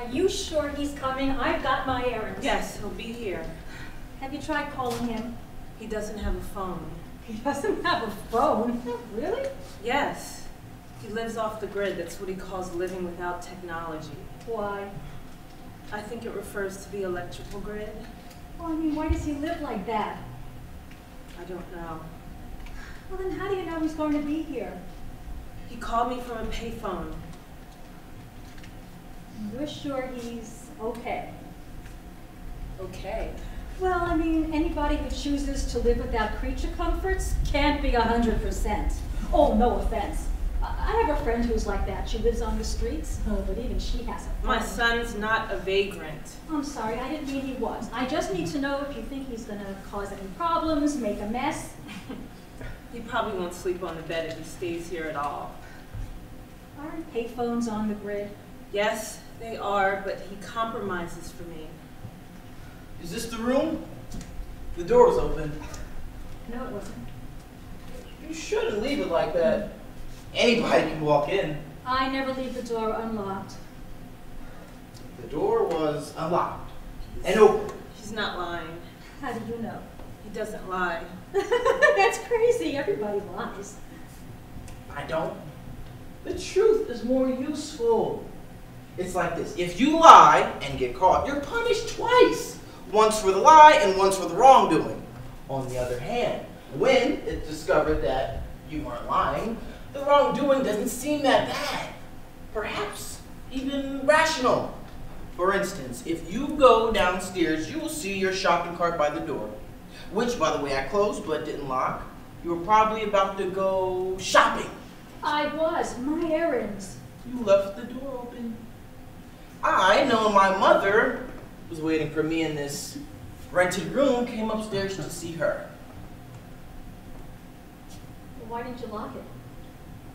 Are you sure he's coming? I've got my errands. Yes, he'll be here. Have you tried calling him? He doesn't have a phone. He doesn't have a phone. Really? Yes. He lives off the grid. That's what he calls living without technology. Why? I think it refers to the electrical grid. Well, I mean, why does he live like that? I don't know. Well, then how do you know he's going to be here? He called me from a payphone. You're sure he's okay? Okay. Well, I mean, anybody who chooses to live without creature comforts can't be 100%. Oh, no offense. I have a friend who's like that. She lives on the streets, but even she has a phone. My son's not a vagrant. I'm sorry, I didn't mean he was. I just need to know if you think he's going to cause any problems, make a mess. He probably won't sleep on the bed if he stays here at all. Aren't payphones on the grid? Yes, they are, but he compromises for me. Is this the room? The door was open. No, it wasn't. You shouldn't leave it like that. Anybody can walk in. I never leave the door unlocked. The door was unlocked and open. He's not lying. How do you know? He doesn't lie. That's crazy. Everybody lies. I don't. The truth is more useful. It's like this. If you lie and get caught, you're punished twice. Once for the lie and once for the wrongdoing. On the other hand, when it's discovered that you aren't lying, the wrongdoing doesn't seem that bad. Perhaps even rational. For instance, if you go downstairs, you will see your shopping cart by the door, which, by the way, I closed but didn't lock. You were probably about to go shopping. I was. My errands. You left the door open. I, knowing my mother was waiting for me in this rented room, came upstairs to see her. Well, why didn't you lock it?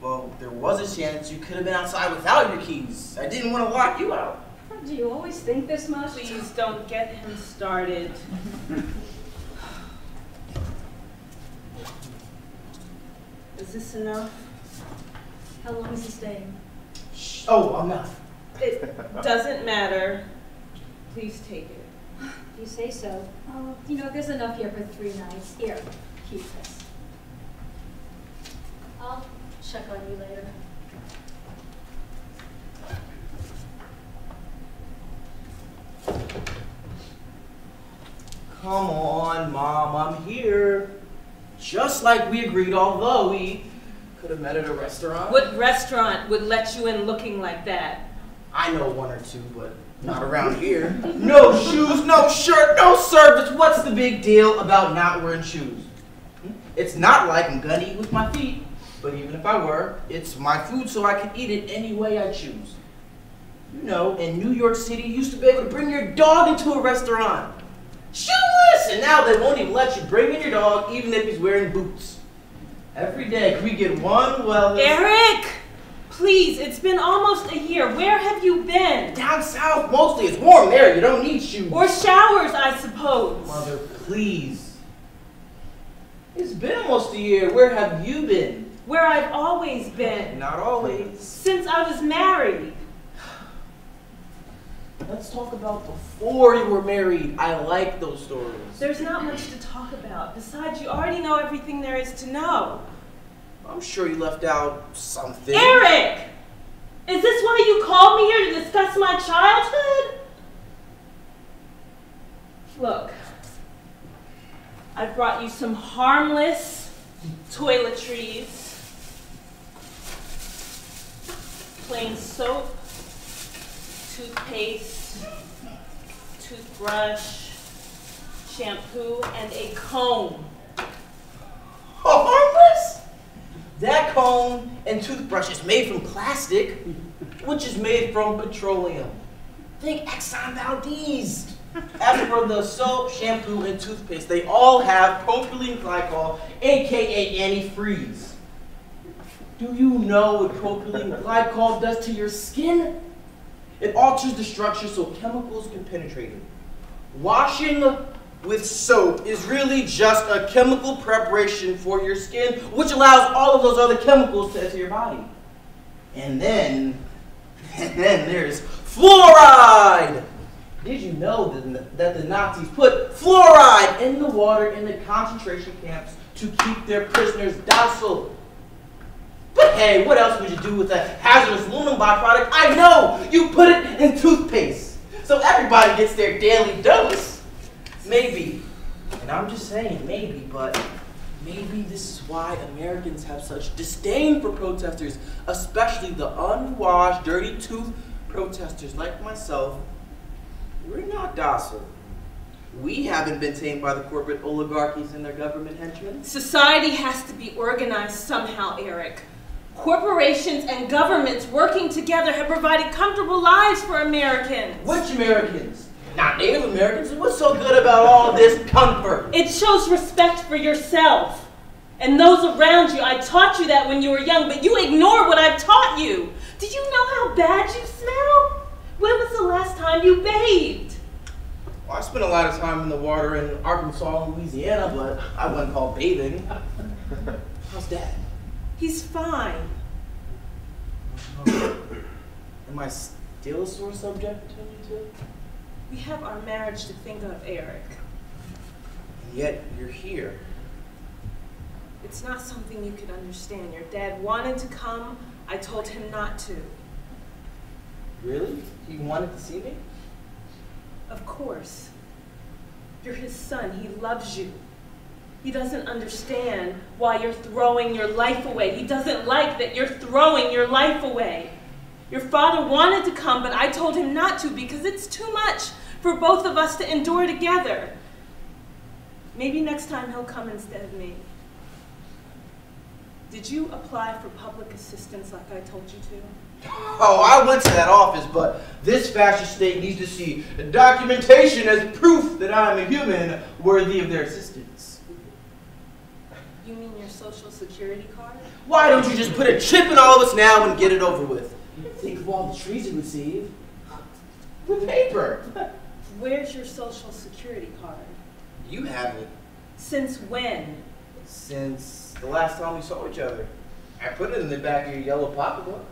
Well, there was a chance you could have been outside without your keys. I didn't want to lock you out. Do you always think this much? Please don't get him started. Is this enough? How long is he staying? Shh. Oh, enough. It doesn't matter. Please take it. If you say so. Oh, you know, there's enough here for 3 nights. Here, keep this. I'll check on you later. Come on, Mom, I'm here. Just like we agreed, although we could have met at a restaurant. What restaurant would let you in looking like that? I know 1 or 2, but not around here. No shoes, no shirt, no service. What's the big deal about not wearing shoes? It's not like I'm gonna eat with my feet, but even if I were, it's my food, so I can eat it any way I choose. You know, in New York City, you used to be able to bring your dog into a restaurant. Shoeless! And now they won't even let you bring in your dog, even if he's wearing boots. Every day, we get one wellness. Eric! Please, it's been almost a year. Where have you been? Down south, mostly. It's warm there. You don't need shoes. Or showers, I suppose. Mother, please. It's been almost a year. Where have you been? Where I've always been. Not always. Since I was married. Let's talk about before you were married. I like those stories. There's not much to talk about. Besides, you already know everything there is to know. I'm sure you left out something. Eric! Is this why you called me here to discuss my childhood? Look, I brought you some harmless toiletries, plain soap, toothpaste, toothbrush, shampoo, and a comb. Harmless? That comb and toothbrush is made from plastic, which is made from petroleum. Think Exxon Valdez. As for the soap, shampoo, and toothpaste, they all have propylene glycol, aka antifreeze. Do you know what propylene glycol does to your skin? It alters the structure so chemicals can penetrate it. Washing with soap is really just a chemical preparation for your skin, which allows all of those other chemicals to enter your body. And then there's Fluoride! Did you know that the Nazis put fluoride in the water in the concentration camps to keep their prisoners docile? But hey, what else would you do with that hazardous aluminum byproduct? I know! You put it in toothpaste, so everybody gets their daily dose. Maybe, and I'm just saying maybe, but maybe this is why Americans have such disdain for protesters, especially the unwashed, dirty tooth protesters like myself. We're not docile. We haven't been tamed by the corporate oligarchies and their government henchmen. Society has to be organized somehow, Eric. Corporations and governments working together have provided comfortable lives for Americans. Which Americans? Not Native Americans. What's so good about all this comfort? It shows respect for yourself and those around you. I taught you that when you were young, but you ignore what I've taught you. Do you know how bad you smell? When was the last time you bathed? Well, I spent a lot of time in the water in Arkansas and Louisiana, but I wouldn't call bathing. How's Dad? He's fine. Am I still a sore subject between you two? We have our marriage to think of, Eric. And yet, you're here. It's not something you can understand. Your dad wanted to come. I told him not to. Really? He wanted to see me? Of course. You're his son. He loves you. He doesn't understand why you're throwing your life away. He doesn't like that you're throwing your life away. Your father wanted to come, but I told him not to because it's too much for both of us to endure together. Maybe next time he'll come instead of me. Did you apply for public assistance like I told you to? Oh, I went to that office, but this fascist state needs to see documentation as proof that I'm a human worthy of their assistance. You mean your social security card? Why don't you just put a chip in all of us now and get it over with? Think of all the trees it would save. The paper. Where's your social security card? You have it. Since when? Since the last time we saw each other. I put it in the back of your yellow pocketbook.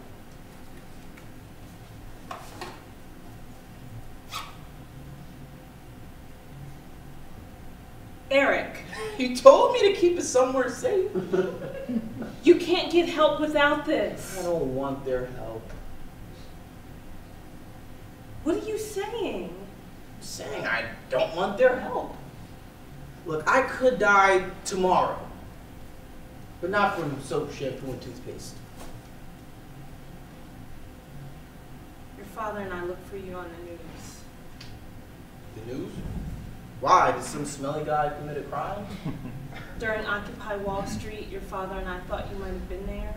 Eric. You told me to keep it somewhere safe. You can't get help without this. I don't want their help. What are you saying? I'm saying I don't want their help. Look, I could die tomorrow, but not from soap, shampoo, and toothpaste. Your father and I look for you on the news. The news? Why? Did some smelly guy commit a crime? During Occupy Wall Street, your father and I thought you might have been there.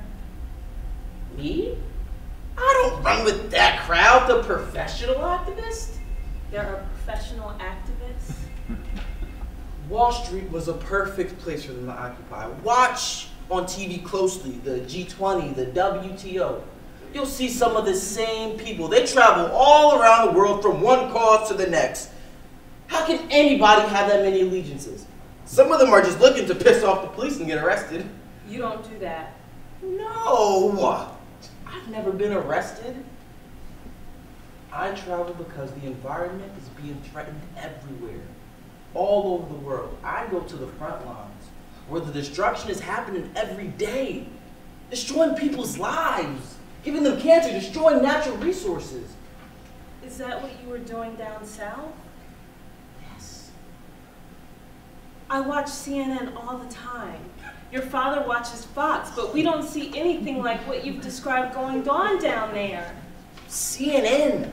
Me? I don't run with that crowd, the professional activist. There are professional activists. Wall Street was a perfect place for them to occupy. Watch on TV closely the G20, the WTO. You'll see some of the same people. They travel all around the world from one cause to the next. How can anybody have that many allegiances? Some of them are just looking to piss off the police and get arrested. You don't do that. No! I've never been arrested. I travel because the environment is being threatened everywhere. All over the world. I go to the front lines where the destruction is happening every day. Destroying people's lives. Giving them cancer, destroying natural resources. Is that what you were doing down south? Yes. I watch CNN all the time. Your father watches Fox, but we don't see anything like what you've described going on down there. CNN.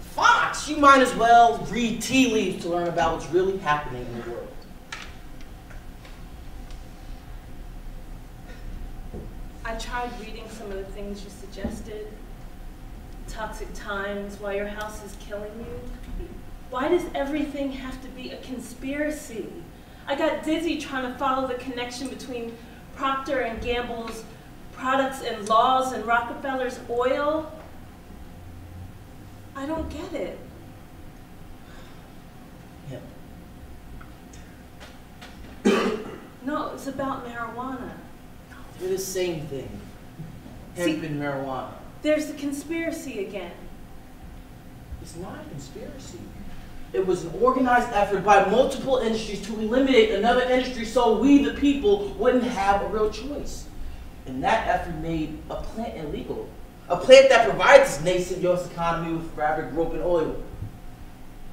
Fox. You might as well read tea leaves to learn about what's really happening in the world. I tried reading some of the things you suggested. Toxic Times, Why Your House is Killing You. Why does everything have to be a conspiracy? I got dizzy trying to follow the connection between Procter & Gamble's products and laws and Rockefeller's oil. I don't get it. Yeah. No, it's about marijuana. They're the same thing. Hemp and marijuana. There's the conspiracy again. It's not a conspiracy. It was an organized effort by multiple industries to eliminate another industry so we, the people, wouldn't have a real choice. And that effort made a plant illegal. A plant that provides this nascent U.S. economy with fabric, rope, and oil.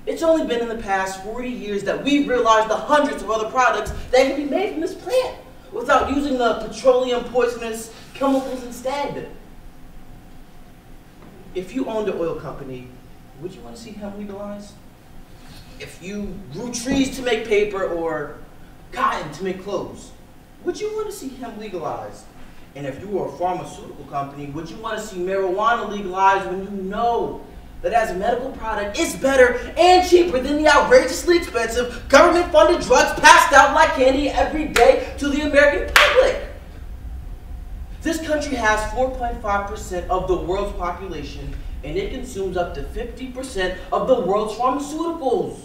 It's only been in the past 40 years that we've realized the hundreds of other products that can be made from this plant without using the petroleum poisonous chemicals instead. If you owned an oil company, would you want to see hemp legalized? If you grew trees to make paper or cotton to make clothes, would you want to see hemp legalized? And if you were a pharmaceutical company, would you want to see marijuana legalized when you know that as a medical product, it's better and cheaper than the outrageously expensive government-funded drugs passed out like candy every day to the American public? This country has 4.5% of the world's population, and it consumes up to 50% of the world's pharmaceuticals.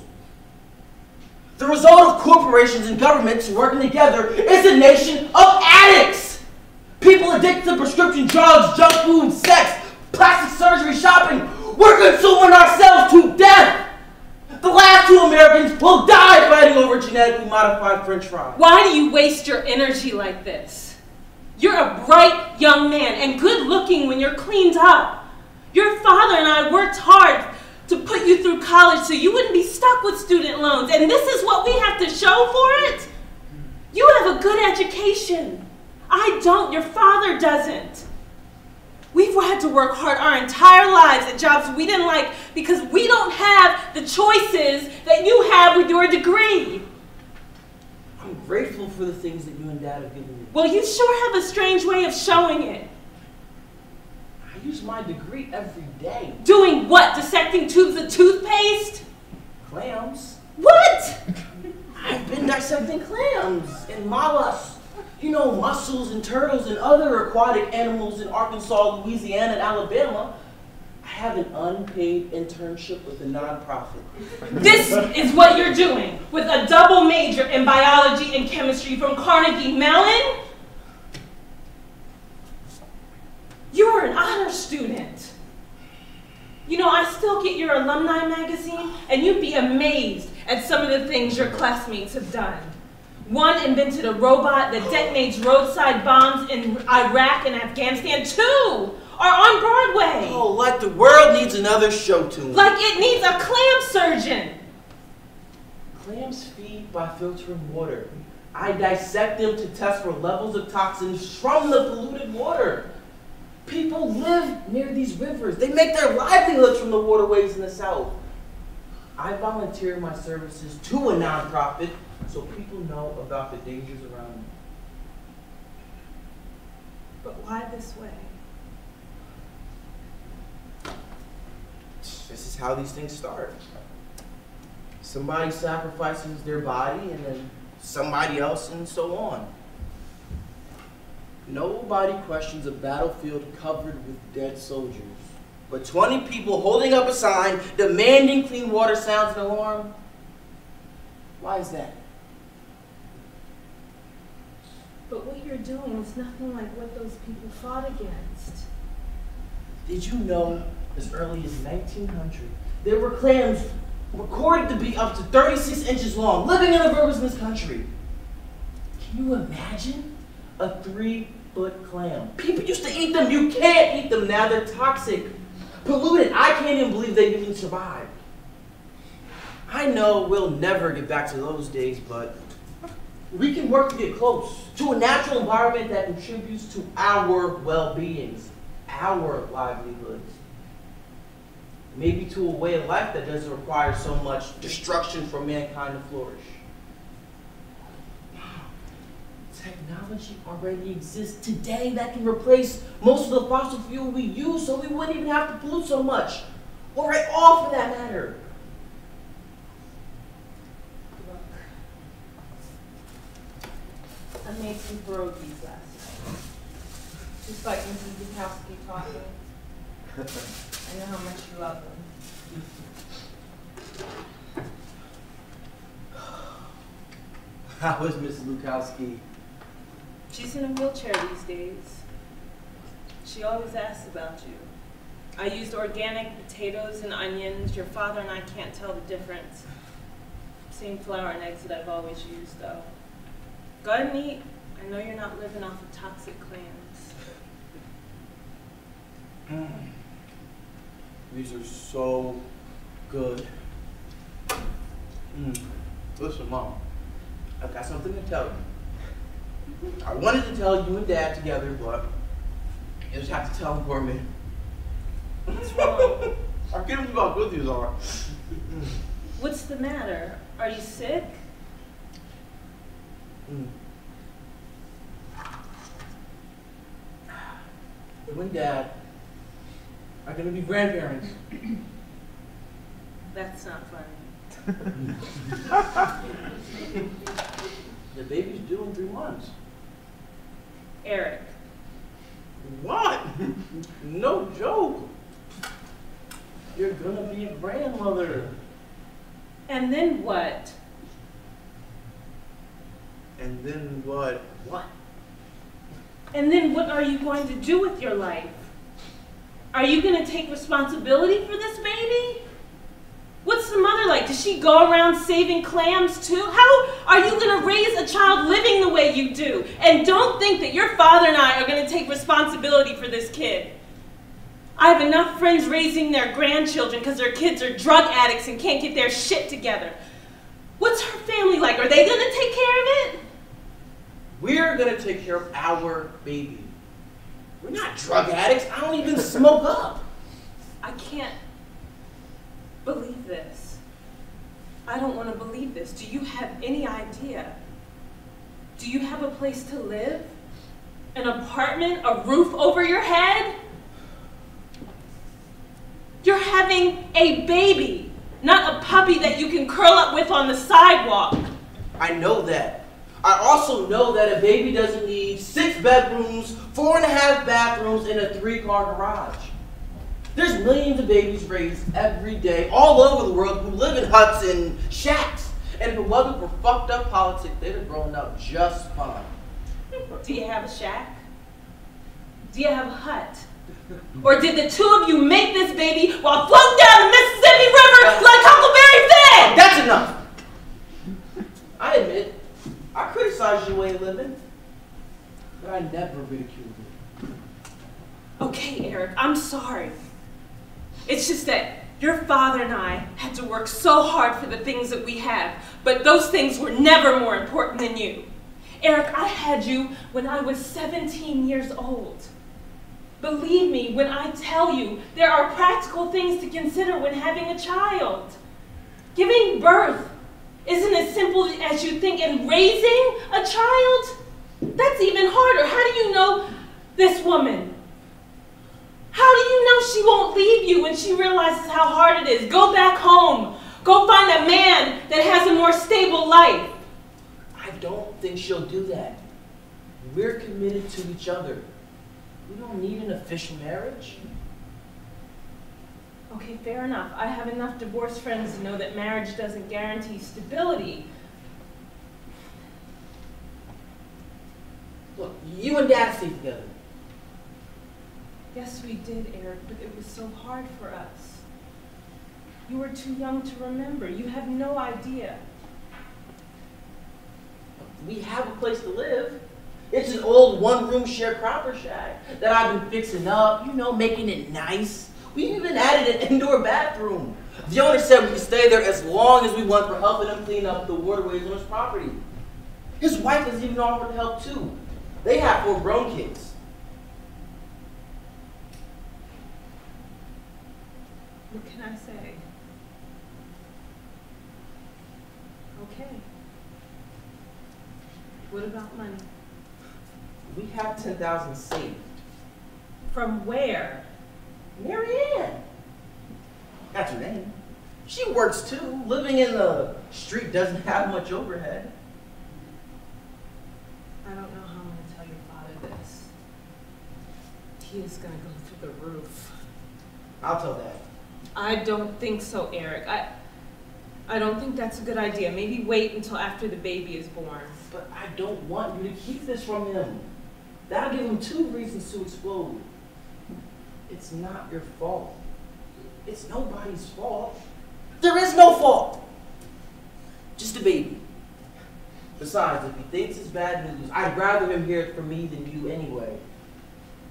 The result of corporations and governments working together is a nation of addicts. People addicted to prescription drugs, junk food, sex, plastic surgery, shopping. We're consuming ourselves to death. The last 2 Americans will die fighting over genetically modified French fries. Why do you waste your energy like this? You're a bright young man and good looking when you're cleaned up. Your father and I worked hard to put you through college so you wouldn't be stuck with student loans. And this is what we have to show for it? You have a good education. I don't. Your father doesn't. We've had to work hard our entire lives at jobs we didn't like because we don't have the choices that you have with your degree. I'm grateful for the things that you and Dad have given me. Well, you sure have a strange way of showing it. I use my degree every day. Doing what? Dissecting tubes of toothpaste? Clams. What? I've been dissecting clams and mollusks. You know, mussels and turtles and other aquatic animals in Arkansas, Louisiana, and Alabama. I have an unpaid internship with a nonprofit. This is what you're doing with a double major in biology and chemistry from Carnegie Mellon? You're an honor student. You know, I still get your alumni magazine, and you'd be amazed at some of the things your classmates have done. One invented a robot that detonates roadside bombs in Iraq and Afghanistan. 2 are on Broadway. Oh, like the world needs another show tune. Like it needs a clam surgeon. Clams feed by filtering water. I dissect them to test for levels of toxins from the polluted water. People live near these rivers. They make their livelihoods from the waterways in the South. I volunteer my services to a nonprofit so people know about the dangers around them. But why this way? This is how these things start. Somebody sacrifices their body and then somebody else and so on. Nobody questions a battlefield covered with dead soldiers. But 20 people holding up a sign demanding clean water sounds an alarm? Why is that? But what you're doing is nothing like what those people fought against. Did you know as early as 1900, there were clams recorded to be up to 36 inches long, living in the rivers in this country? Can you imagine a 3-foot clam? People used to eat them. You can't eat them now. They're toxic, polluted. I can't even believe they even survived. I know we'll never get back to those days, but we can work to get close to a natural environment that contributes to our well-beings, our livelihoods. Maybe to a way of life that doesn't require so much destruction for mankind to flourish. Technology already exists today that can replace most of the fossil fuel we use so we wouldn't even have to pollute so much. Or at all for that matter. I made some pierogies last night. Just like Mrs. Bukowski taught me. I know how much you love them. How is Mrs. Bukowski? She's in a wheelchair these days. She always asks about you. I used organic potatoes and onions. Your father and I can't tell the difference. Same flour and eggs that I've always used, though. Go ahead and eat. I know you're not living off of toxic clams. These are so good. Listen, Mom, I've got something to tell you. I wanted to tell you and Dad together, but you just have to tell them for me. What's wrong? I can't believe how good these are. What's the matter? Are you sick? You and Dad are going to be grandparents. That's not funny. The baby's due in 3 months. Eric. What? No joke. You're gonna be a grandmother. And then what? And then what? What? And then what are you going to do with your life? Are you going to take responsibility for this baby? What's the mother like? Does she go around saving clams too? How are you going to raise a child living the way you do? And don't think that your father and I are going to take responsibility for this kid. I have enough friends raising their grandchildren because their kids are drug addicts and can't get their shit together. What's her family like? Are they going to take care of it? We're gonna take care of our baby. We're not drug addicts. I don't even smoke up. I can't believe this. I don't want to believe this. Do you have any idea? Do you have a place to live? An apartment? A roof over your head? You're having a baby, not a puppy that you can curl up with on the sidewalk. I know that. I also know that a baby doesn't need 6 bedrooms, 4.5 bathrooms, and a 3-car garage. There's millions of babies raised every day all over the world who live in huts and shacks. And if it wasn't for fucked up politics, they'd have grown up just fine. Do you have a shack? Do you have a hut? Or did the two of you make this baby while floating down the Mississippi River like Huckleberry Finn? That's enough! I admit, I criticized your way of living, but I never ridiculed it. Okay, Eric, I'm sorry. It's just that your father and I had to work so hard for the things that we have, but those things were never more important than you. Eric, I had you when I was 17 years old. Believe me when I tell you there are practical things to consider when having a child. Giving birth isn't as simple as you think, and raising a child, that's even harder. How do you know this woman? How do you know she won't leave you when she realizes how hard it is? Go back home. Go find a man that has a more stable life. I don't think she'll do that. We're committed to each other. We don't need an official marriage. Okay, fair enough. I have enough divorced friends to know that marriage doesn't guarantee stability. Look, you and Dad stay together. Yes, we did, Eric, but it was so hard for us. You were too young to remember. You have no idea. We have a place to live. It's an old 1-room sharecropper shack that I've been fixing up, you know, making it nice. We even added an indoor bathroom. The owner said we could stay there as long as we want for helping him clean up the waterways on his property. His wife has even offered to help too. They have 4 grown kids. What can I say? Okay. What about money? We have $10,000 saved. From where? Marianne. That's her name. She works too. Living in the street doesn't have much overhead. I don't know how I'm going to tell your father this. He is going to go through the roof. I'll tell Dad. I don't think so, Eric. I don't think that's a good idea. Maybe wait until after the baby is born. But I don't want you to keep this from him. That'll give him 2 reasons to explode. It's not your fault. It's nobody's fault. There is no fault. Just a baby. Besides, if he thinks it's bad news, I'd rather him hear it from me than you anyway.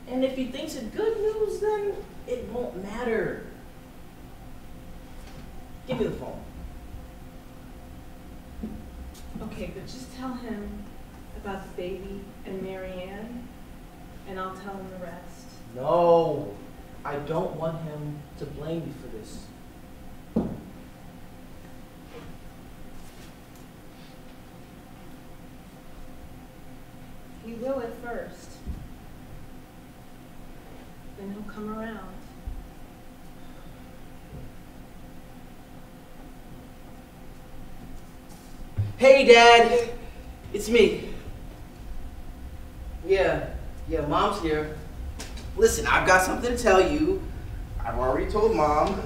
And if he thinks it's good news, then it won't matter. Give me the phone. Okay, but just tell him about the baby and Marianne, and I'll tell him the rest. No, I don't want him to blame me for this. He will at first. Then he'll come around. Hey, Dad. It's me. Yeah, Mom's here. Listen, I've got something to tell you. I've already told Mom.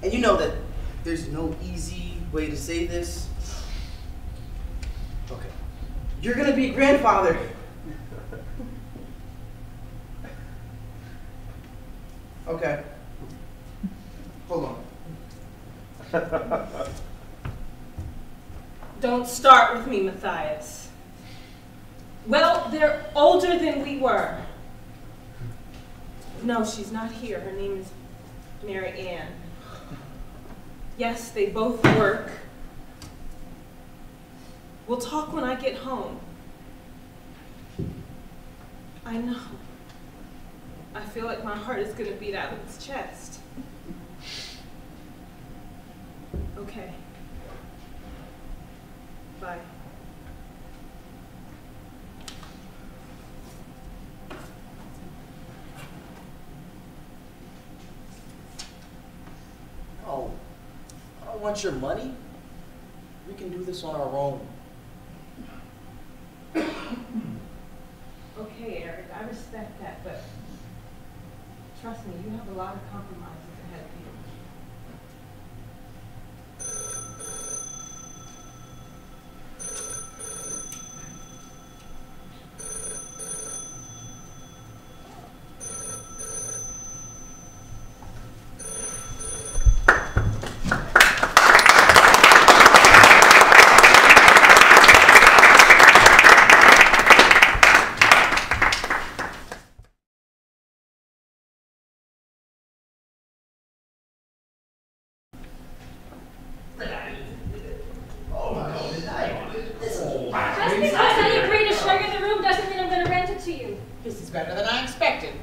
And you know that there's no easy way to say this. Okay. You're gonna be a grandfather. Okay. Hold on. Don't start with me, Matthias. Well, they're older than we were. No, she's not here. Her name is Mary Ann. Yes, they both work. We'll talk when I get home. I know. I feel like my heart is going to beat out of its chest. Okay. Bye. No, I don't want your money. We can do this on our own. Okay, Eric, I respect that, but trust me, you have a lot of compromises ahead of you. Better than I expected.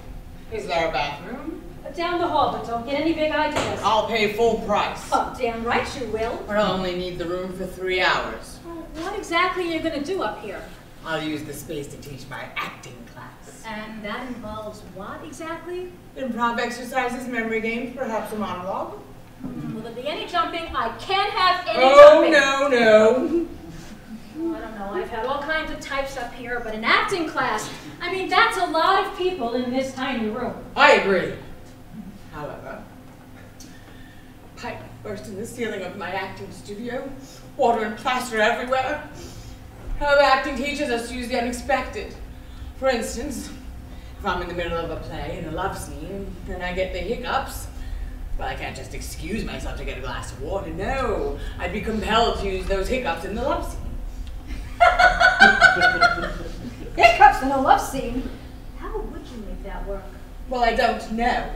Is there a bathroom? Down the hall, but don't get any big ideas. I'll pay full price. Oh, damn right you will. But I'll only need the room for 3 hours. Well, what exactly are you going to do up here? I'll use the space to teach my acting class. And that involves what exactly? Improv exercises, memory games, perhaps a monologue. Will there be any jumping? I can't have any jumping. jumping. No. Oh, I don't know. I've had all kinds of types up here, but an acting class, I mean, that's a lot of people in this tiny room. I agree. However, pipe burst in the ceiling of my acting studio, water and plaster everywhere. However, acting teaches us to use the unexpected. For instance, if I'm in the middle of a play in a love scene and I get the hiccups, well, I can't just excuse myself to get a glass of water. No, I'd be compelled to use those hiccups in the love scene. Hiccups in a love scene? How would you make that work? Well, I don't know.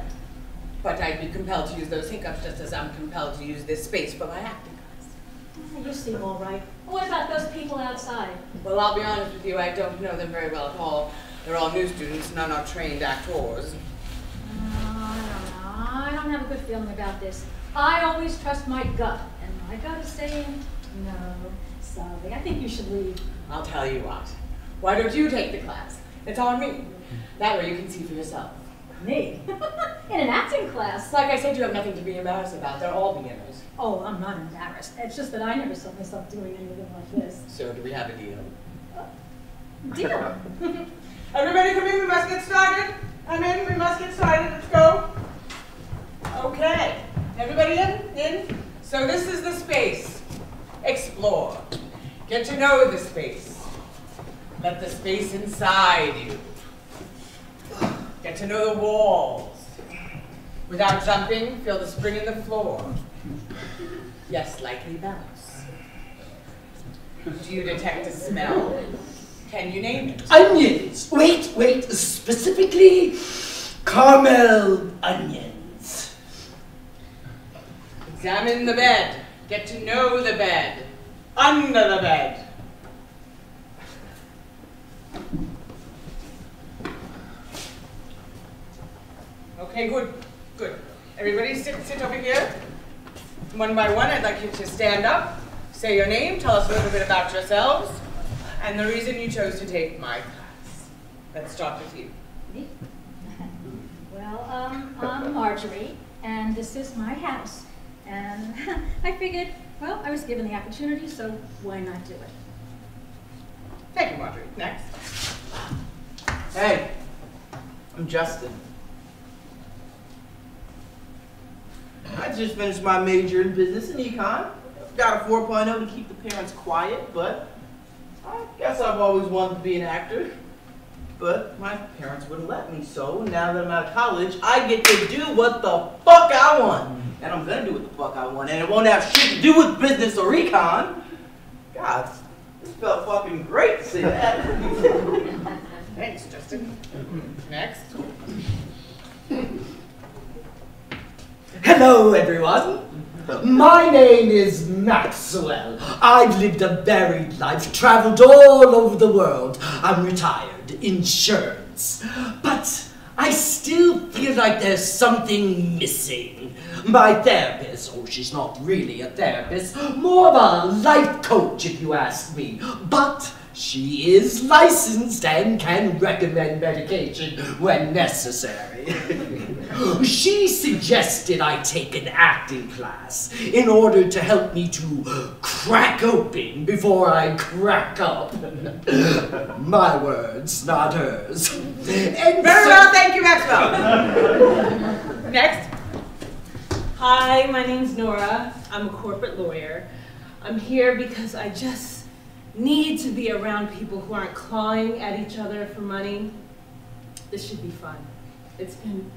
But I'd be compelled to use those hiccups just as I'm compelled to use this space for my acting class. You seem all right. What about those people outside? Well, I'll be honest with you, I don't know them very well at all. They're all new students, none are trained actors. I don't know. I don't have a good feeling about this. I always trust my gut, and my gut is saying no. Sorry, I think you should leave. I'll tell you what. Why don't you take the class? It's on me. That way you can see for yourself. Me? In an acting class? Like I said, you have nothing to be embarrassed about. They're all beginners. Oh, I'm not embarrassed. It's just that I never saw myself doing anything like this. So do we have a deal? Deal? Everybody come in, we must get started. I'm in, we must get started. Let's go. Okay. Everybody in? So this is the space. Explore. Get to know the space. Let the space inside you. Get to know the walls. Without jumping, feel the spring in the floor. Yes, lightly bounce. Do you detect a smell? Can you name it? Onions! Wait, specifically caramel onions. Examine the bed. Get to know the bed. Under the bed. Okay, good. Everybody sit over here. One by one, I'd like you to stand up, say your name, tell us a little bit about yourselves, and the reason you chose to take my class. Let's start with you. Me? Well, I'm Marjorie, and this is my house. And I figured, well, I was given the opportunity, so why not do it? Thank you, Marjorie. Next. Hey, I'm Justin. I just finished my major in business and econ. Got a 4.0 to keep the parents quiet, but I guess I've always wanted to be an actor. But my parents wouldn't let me, so now that I'm out of college, I get to do what the fuck I want. And I'm gonna do what the fuck I want, and it won't have shit to do with business or econ. God, this felt fucking great to say that. Thanks, Justin. Next. Hello, everyone. My name is Maxwell. I've lived a varied life, traveled all over the world. I'm retired, insurance. But I still feel like there's something missing. My therapist, oh, she's not really a therapist, more of a life coach if you ask me. But she is licensed and can recommend medication when necessary. She suggested I take an acting class in order to help me to crack open before I crack up. My words, not hers. Very well, thank you, Maxwell. Next. Hi, my name's Nora. I'm a corporate lawyer. I'm here because I just need to be around people who aren't clawing at each other for money. This should be fun. It's been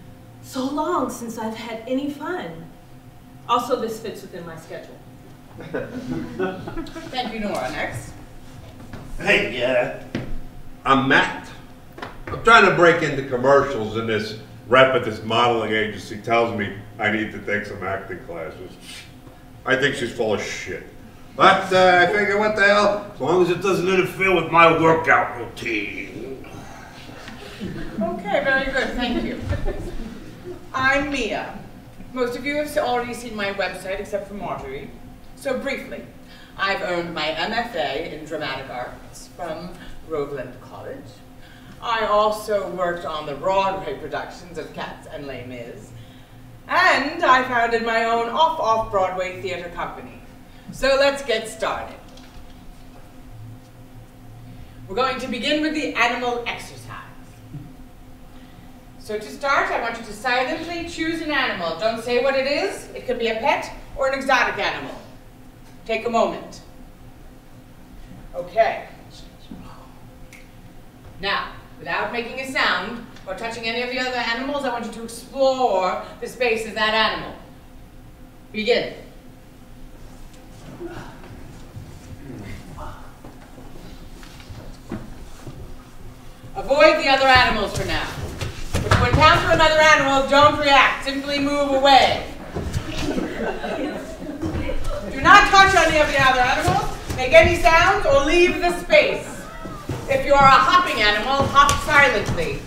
so long since I've had any fun. Also, this fits within my schedule. Thank you, Nora. Next. Hey, I'm Matt. I'm trying to break into commercials, and this rep at this modeling agency tells me I need to take some acting classes. I think she's full of shit. But I figure, what the hell, as long as it doesn't interfere with my workout routine. Okay, very good, thank you. I'm Mia. Most of you have already seen my website, except for Marjorie. So briefly, I've earned my MFA in Dramatic Arts from Groveland College. I also worked on the Broadway productions of Cats and Les Mis. And I founded my own off-Broadway theater company. So let's get started. We're going to begin with the animal exercise. So to start, I want you to silently choose an animal. Don't say what it is. It could be a pet or an exotic animal. Take a moment. Okay. Now, without making a sound or touching any of the other animals, I want you to explore the space of that animal. Begin. Avoid the other animals for now. If you encounter another animal, don't react. Simply move away. Do not touch any of the other animals, make any sounds, or leave the space. If you are a hopping animal, hop silently.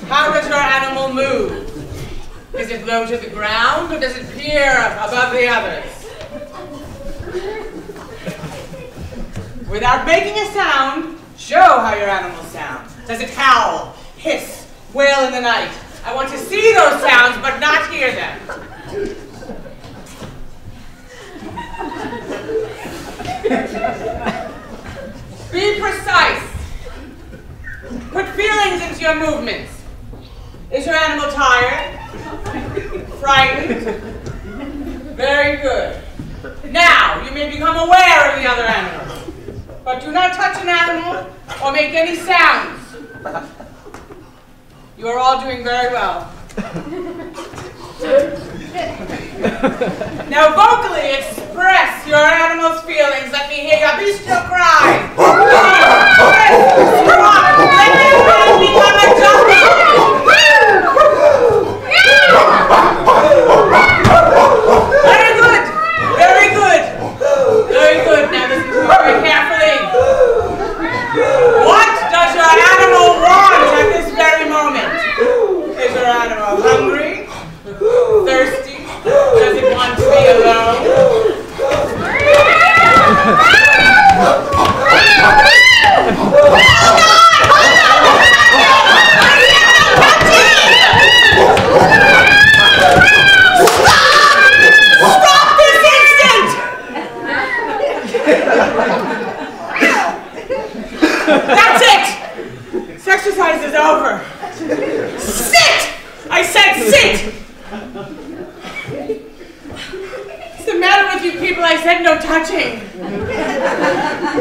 How does your animal move? Is it low to the ground, or does it peer above the others? Without making a sound, show how your animal sounds. Does it howl, hiss, wail in the night? I want to see those sounds, but not hear them. Be precise. Put feelings into your movements. Is your animal tired? Frightened? Very good. Now, you may become aware of the other animals, but do not touch an animal or make any sounds. You are all doing very well. Now vocally express your animal's feelings. Let me hear your bestial cry. Come on, let me become a jungle. Very good. Very good. Very good. Now listen to me very carefully. What does your animal want at this very moment? Is your animal hungry? Thirsty? Does it want to be alone? Stop this instant! That's it! This exercise is over. Sit! I said sit! What's the matter with you people? I said no touching.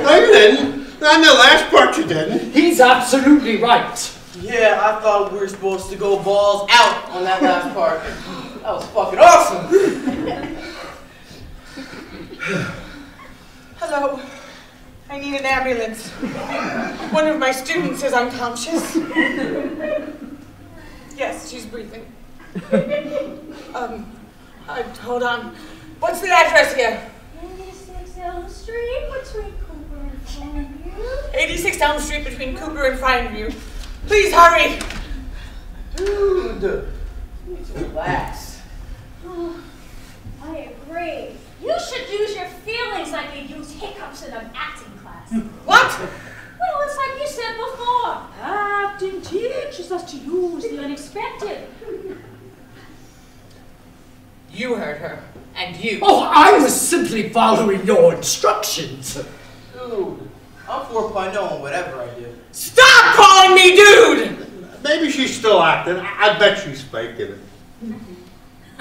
No, you didn't. Not in the last part you didn't. He's absolutely right. Yeah, I thought we were supposed to go balls out on that last part. That was fucking awesome. Hello. I need an ambulance. One of my students is unconscious. Yes, she's breathing. Hold on. What's the address here? 86 Elm Street between Cooper and Fineview. 86 Elm Street between Cooper and Fineview. Please hurry. Dude, you need to relax. Oh, I agree. You should use your feelings like you use hiccups in an acting class. What? Well, it's like you said before. Acting teaches us to use the unexpected. You heard her. And you. Oh, I was simply following your instructions. Dude, I'm 4.0 on whatever I do. Stop calling me dude! Maybe she's still acting. I bet she's faking it. I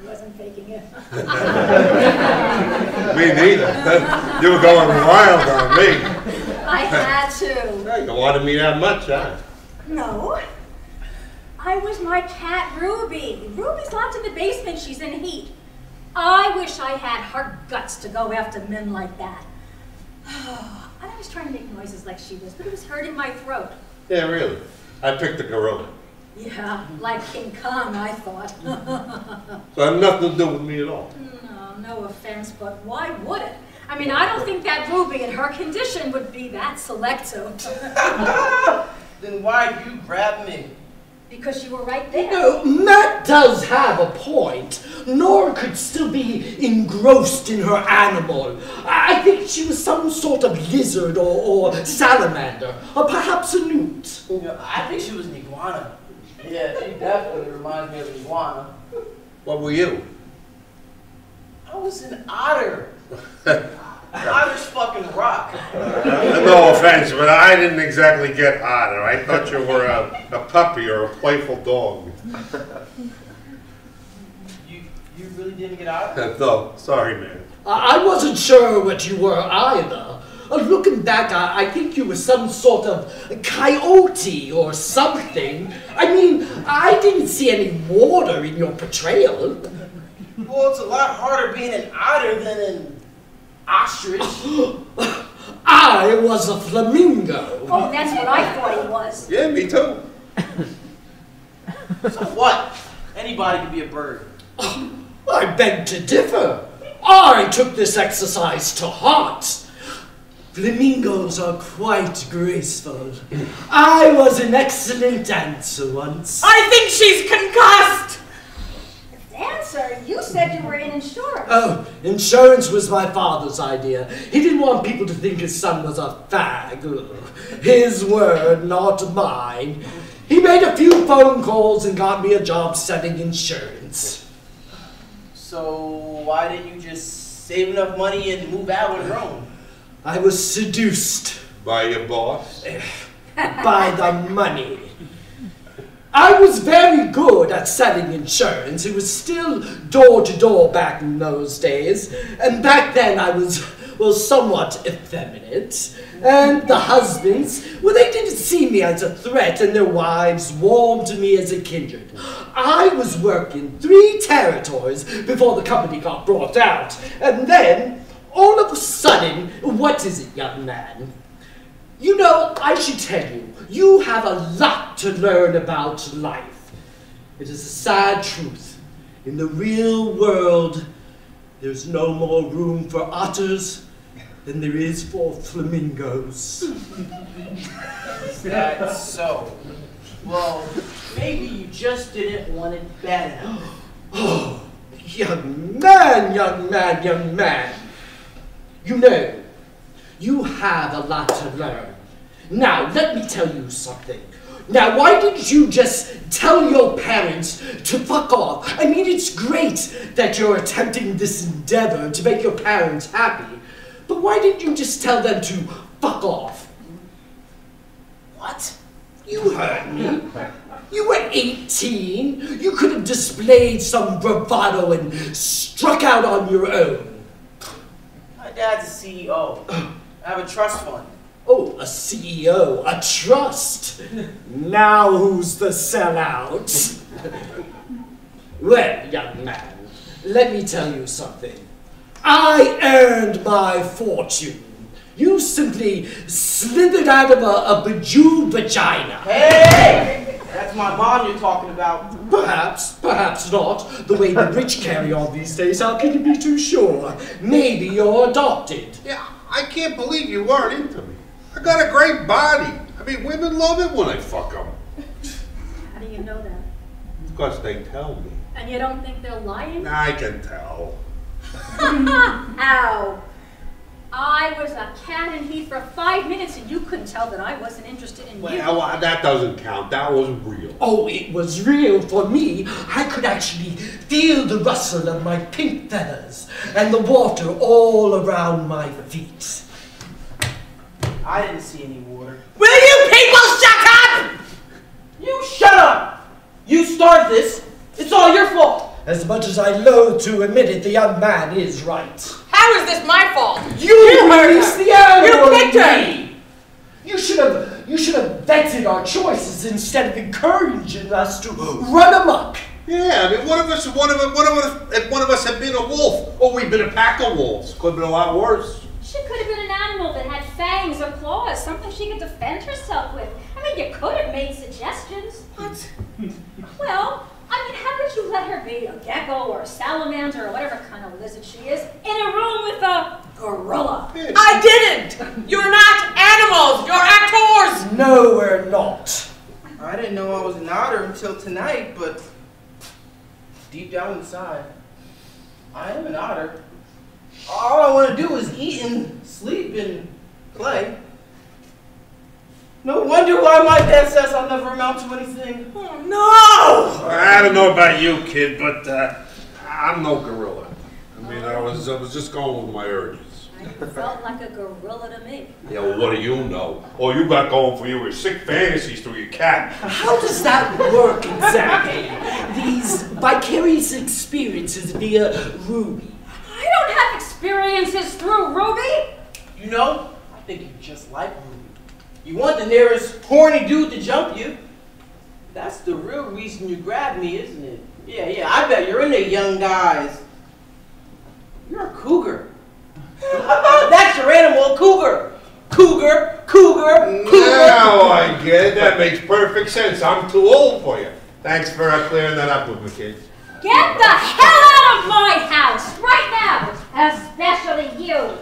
wasn't faking it. Me neither. You were going wild on me. I had to. You wanted me that much, huh? No. I was my cat, Ruby. Ruby's locked in the basement. She's in heat. I wish I had her guts to go after men like that. I was trying to make noises like she was, but it was hurting my throat. Yeah, really. I picked the gorilla. Yeah, like King Kong, I thought. So it had nothing to do with me at all. No offense, but why would it? I mean, I don't think that Ruby in her condition would be that selective. Then why'd you grab me? Because you were right there. No, Matt does have a point. Nora could still be engrossed in her animal. I think she was some sort of lizard or salamander, or perhaps a newt. You know, I think she was an iguana. Yeah, she definitely reminds me of an iguana. What were you? I was an otter. Otters fucking rock. No offense, but I didn't exactly get otter. I thought you were a puppy or a playful dog. You really didn't get otter? No, sorry, man. I wasn't sure what you were either. Looking back, I think you were some sort of coyote or something. I mean, I didn't see any water in your portrayal. Well, it's a lot harder being an otter than an ostrich. I was a flamingo. Oh, that's what I thought he was. Yeah, me too. So what? Anybody can be a bird. I beg to differ. I took this exercise to heart. Flamingos are quite graceful. I was an excellent dancer once. I think she's concussed! Dancer, you said you were in insurance. Oh, insurance was my father's idea. He didn't want people to think his son was a fag. His word, not mine. He made a few phone calls and got me a job selling insurance. So why didn't you just save enough money and move out on your own? I was seduced By your boss? by the money. I was very good at selling insurance. It was still door to door back in those days. And back then I was well, somewhat effeminate. And the husbands, well, they didn't see me as a threat, and their wives warmed to me as a kindred. I was working 3 territories before the company got brought out. And then, all of a sudden, what is it, young man? You know, I should tell you, you have a lot to learn about life. It is a sad truth. In the real world, there's no more room for otters than there is for flamingos. That's so. Well, maybe you just didn't want it bad enough. Oh, young man, young man, young man. You know, you have a lot to learn. Now, let me tell you something. Now, why didn't you just tell your parents to fuck off? I mean, it's great that you're attempting this endeavor to make your parents happy, but why didn't you just tell them to fuck off? What? You heard me. You were 18. You could have displayed some bravado and struck out on your own. My dad's a CEO. I have a trust fund. Oh, a CEO, a trust. Now who's the sellout? Well, young man, let me tell you something. I earned my fortune. You simply slithered out of a bejeweled vagina. Hey! That's my mom you're talking about. Perhaps, perhaps not. The way the rich carry on these days, how can you be too sure? Maybe you're adopted. Yeah, I can't believe you weren't into me. I got a great body. I mean, women love it when I fuck them. How do you know that? Because they tell me. And you don't think they're lying? I can tell. Ow. I was a cat in heat for 5 minutes and you couldn't tell that I wasn't interested in you. Well, that doesn't count. That wasn't real. Oh, it was real for me. I could actually feel the rustle of my pink feathers and the water all around my feet. I didn't see any water. Will you people shut up? You shut up! You started this. It's all your fault. As much as I loathe to admit it, the young man is right. How is this my fault? You released the animal. You picked her. You should have vetted our choices instead of encouraging us to run amok. Yeah, I mean, one of us had been a wolf, or we'd been a pack of wolves. Could have been a lot worse. She could have been an animal that had fangs or claws, something she could defend herself with. I mean, you could have made suggestions. What? Well, I mean, how could you let her be a gecko or a salamander or whatever kind of lizard she is in a room with a gorilla? I didn't! You're not animals! You're actors! No, we're not. I didn't know I was an otter until tonight, but deep down inside, I am an otter. All I want to do is eat and sleep and play. No wonder why my dad says I'll never amount to anything. Oh, no! I don't know about you, kid, but I'm no gorilla. I mean, I was just going with my urges. I felt like a gorilla to me. Yeah, well, what do you know? All you got going for you is sick fantasies through your cat. How does that work exactly? These vicarious experiences via Ruby. I don't have experiences through Ruby. You know, I think you're just like Ruby. You want the nearest horny dude to jump you. That's the real reason you grabbed me, isn't it? Yeah, I bet you're into young guys. You're a cougar. That's your animal, cougar. Cougar. Now I get it. That makes perfect sense. I'm too old for you. Thanks for clearing that up with me, kid. Get the hell out of my house right now, especially you.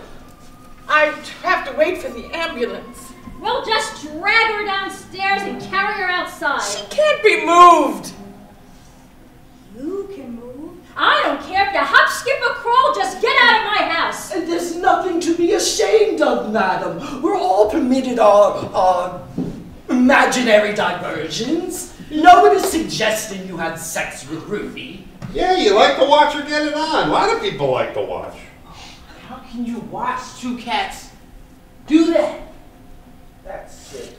I have to wait for the ambulance. We'll just drag her downstairs and carry her outside. She can't be moved. You can move. I don't care if you hop, skip, or crawl, just get out of my house. And there's nothing to be ashamed of, madam. We're all permitted our imaginary diversions. No one is suggesting you had sex with Ruby. Yeah, you like to watch her get it on. A lot of people like to watch. How can you watch two cats do that? That's sick.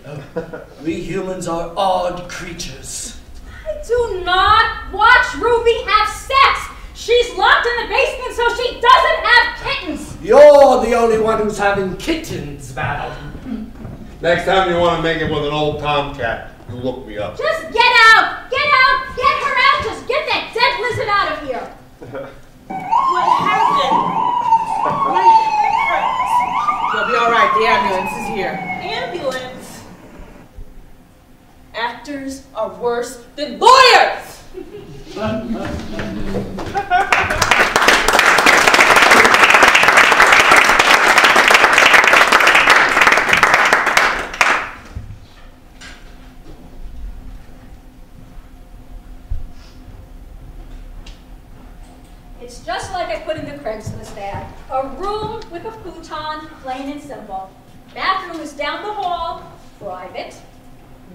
We humans are odd creatures. I do not watch Ruby have sex. She's locked in the basement so she doesn't have kittens. You're the only one who's having kittens, Val. Next time you want to make it with an old tomcat, you look me up. Just get out! Get out! Get her out! Just get that dead lizard out of here! What happened? My head hurts. You'll be all right. The ambulance is here. Ambulance? Actors are worse than lawyers! It's just like I put in the Craigslist ad. A room with a futon, plain and simple. Bathroom is down the hall, private.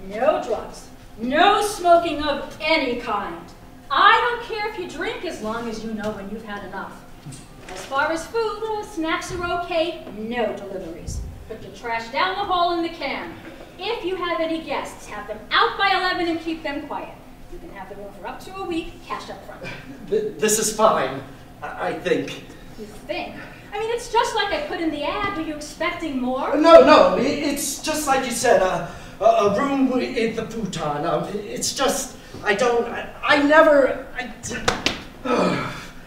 No drugs. No smoking of any kind. I don't care if you drink as long as you know when you've had enough. As far as food, snacks are okay, no deliveries. Put your trash down the hall in the can. If you have any guests, have them out by 11 and keep them quiet. You can have the room for up to a week, cash up front. This is fine, I think. You think? I mean, it's just like I put in the ad. Were you expecting more? No, it's just like you said, a room with the futon. It's just, I never. Is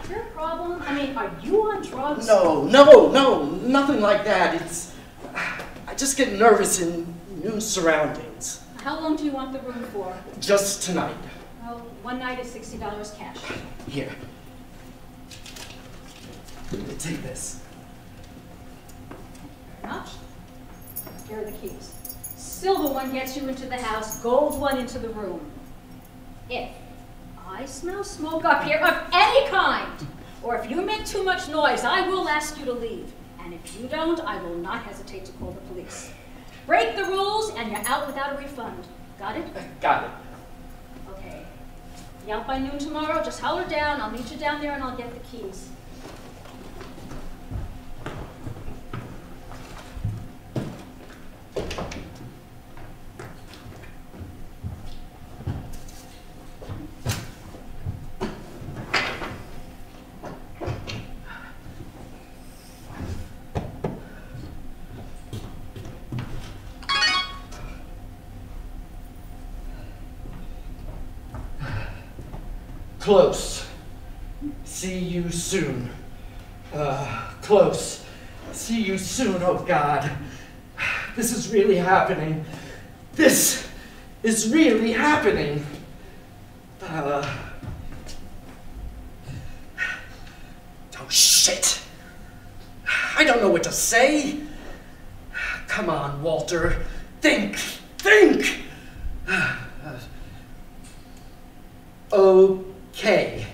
there a problem? I mean, are you on drugs? No, nothing like that. I just get nervous in new surroundings. How long do you want the room for? Just tonight. Well, one night is $60 cash. Here. Take this. How much? Here are the keys. Silver one gets you into the house, gold one into the room. If I smell smoke up here of any kind, or if you make too much noise, I will ask you to leave. And if you don't, I will not hesitate to call the police. Break the rules, and you're out without a refund. Got it? Got it. Okay. Be out by noon tomorrow. Just holler down. I'll meet you down there, and I'll get the keys. Close. See you soon. Close. See you soon, oh God. This is really happening. This is really happening. Oh, shit. I don't know what to say. Come on, Walter. Think. Okay.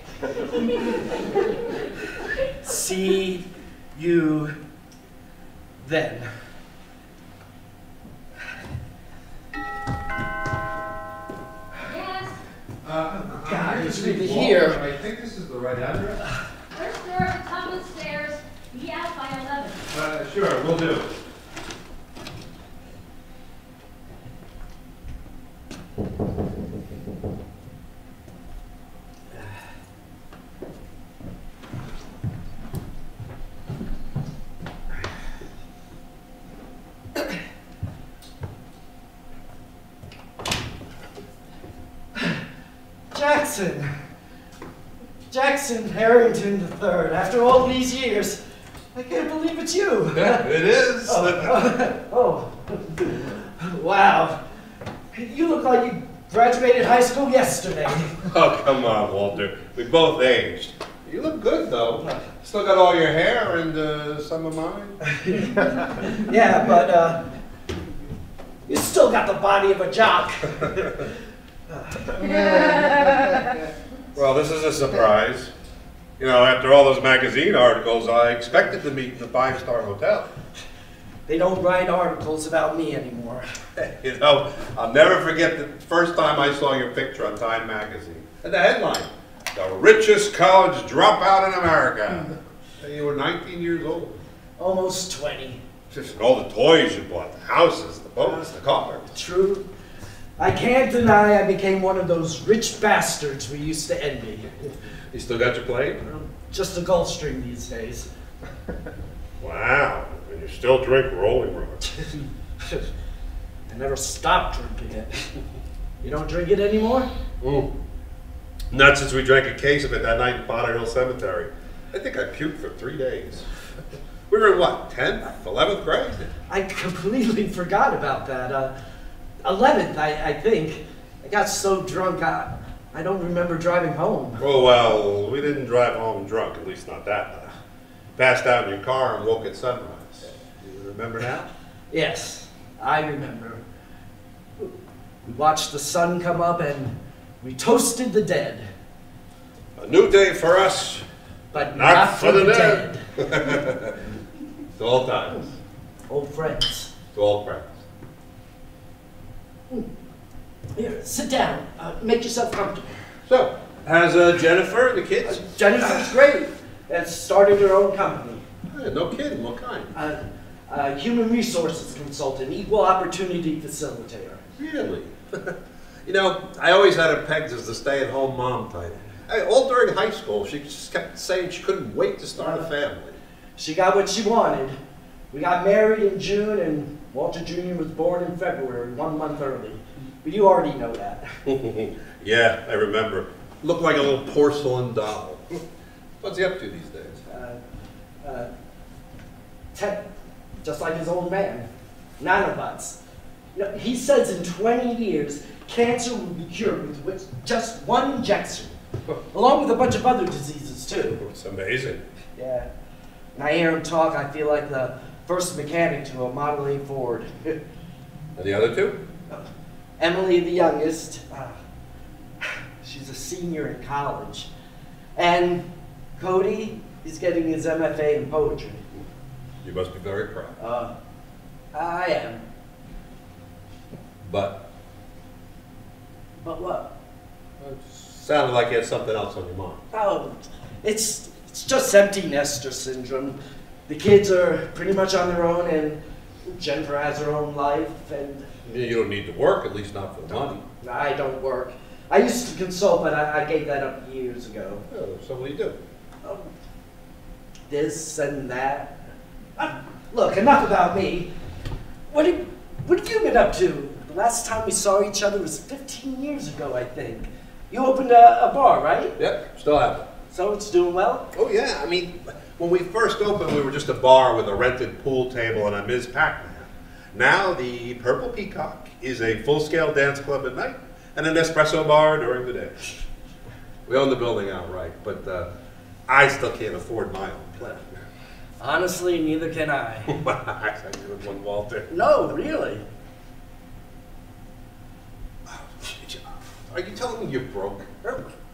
See you then. Yes. God, it's really here. I think this is the right address. First floor at the top of the stairs. Be out by 11. Sure, we'll do. Jackson Harrington III. After all these years, I can't believe it's you. Yeah, it is. Oh. Wow. You look like you graduated high school yesterday. Oh, come on, Walter. We both aged. You look good, though. Still got all your hair and some of mine. Yeah, but you still got the body of a jock. Well, this is a surprise. You know, after all those magazine articles, I expected to meet in a five-star hotel. They don't write articles about me anymore. You know, I'll never forget the first time I saw your picture on Time magazine. And the headline, "The richest college dropout in America." You were 19 years old. Almost 20. Just all the toys you bought, the houses, the boats, the cars. True. I can't deny I became one of those rich bastards we used to envy. You still got your plane? Just a Gulfstream these days. Wow, and you still drink Rolling Rock. I never stopped drinking it. You don't drink it anymore? Not since we drank a case of it that night in Potter Hill Cemetery. I think I puked for 3 days. We were in what, 10th, 11th grade? I completely forgot about that. 11th, I think. I got so drunk, I don't remember driving home. Oh, well, we didn't drive home drunk, at least not that night. Passed out in your car and woke at sunrise. Do you remember now? Yes, I remember. We watched the sun come up and we toasted the dead. A new day for us, But not for the dead. dead. To all times. Old friends. To all friends. Here, sit down. Make yourself comfortable. So, how's Jennifer and the kids? Jennifer's great. Has started her own company. Yeah, no kidding, what kind? Human resources consultant, equal opportunity facilitator. Really? You know, I always had her pegged as the stay-at-home mom type. All during high school, she just kept saying she couldn't wait to start a family. She got what she wanted. We got married in June, and Walter Jr. was born in February, 1 month early. But you already know that. Yeah, I remember. Looked like a little porcelain doll. What's he up to these days? Tech, just like his old man. Nanobots. You know, he says in 20 years, cancer will be cured with just one injection. Along with a bunch of other diseases, too. It's amazing. Yeah. When I hear him talk, I feel like the first mechanic to a Model A Ford. And the other two? Emily, the youngest, she's a senior in college. And Cody, he's getting his MFA in poetry. You must be very proud. I am. But? But what? It sounded like you had something else on your mind. Oh, it's just empty nester syndrome. The kids are pretty much on their own, and Jennifer has her own life, and... You don't need to work, at least not for the money. I don't work. I used to consult, but I gave that up years ago. Oh, so what do you do? This and that. Look, enough about me. What have you been up to? The last time we saw each other was 15 years ago, I think. You opened a bar, right? Yep, still have it. So it's doing well? Oh yeah, I mean, when we first opened, we were just a bar with a rented pool table and a Ms. Pac-Man. Now the Purple Peacock is a full-scale dance club at night and an espresso bar during the day. We own the building outright, but I still can't afford my own place. Honestly, neither can I. I agree with one, Walter. No, really. Are you telling me you're broke?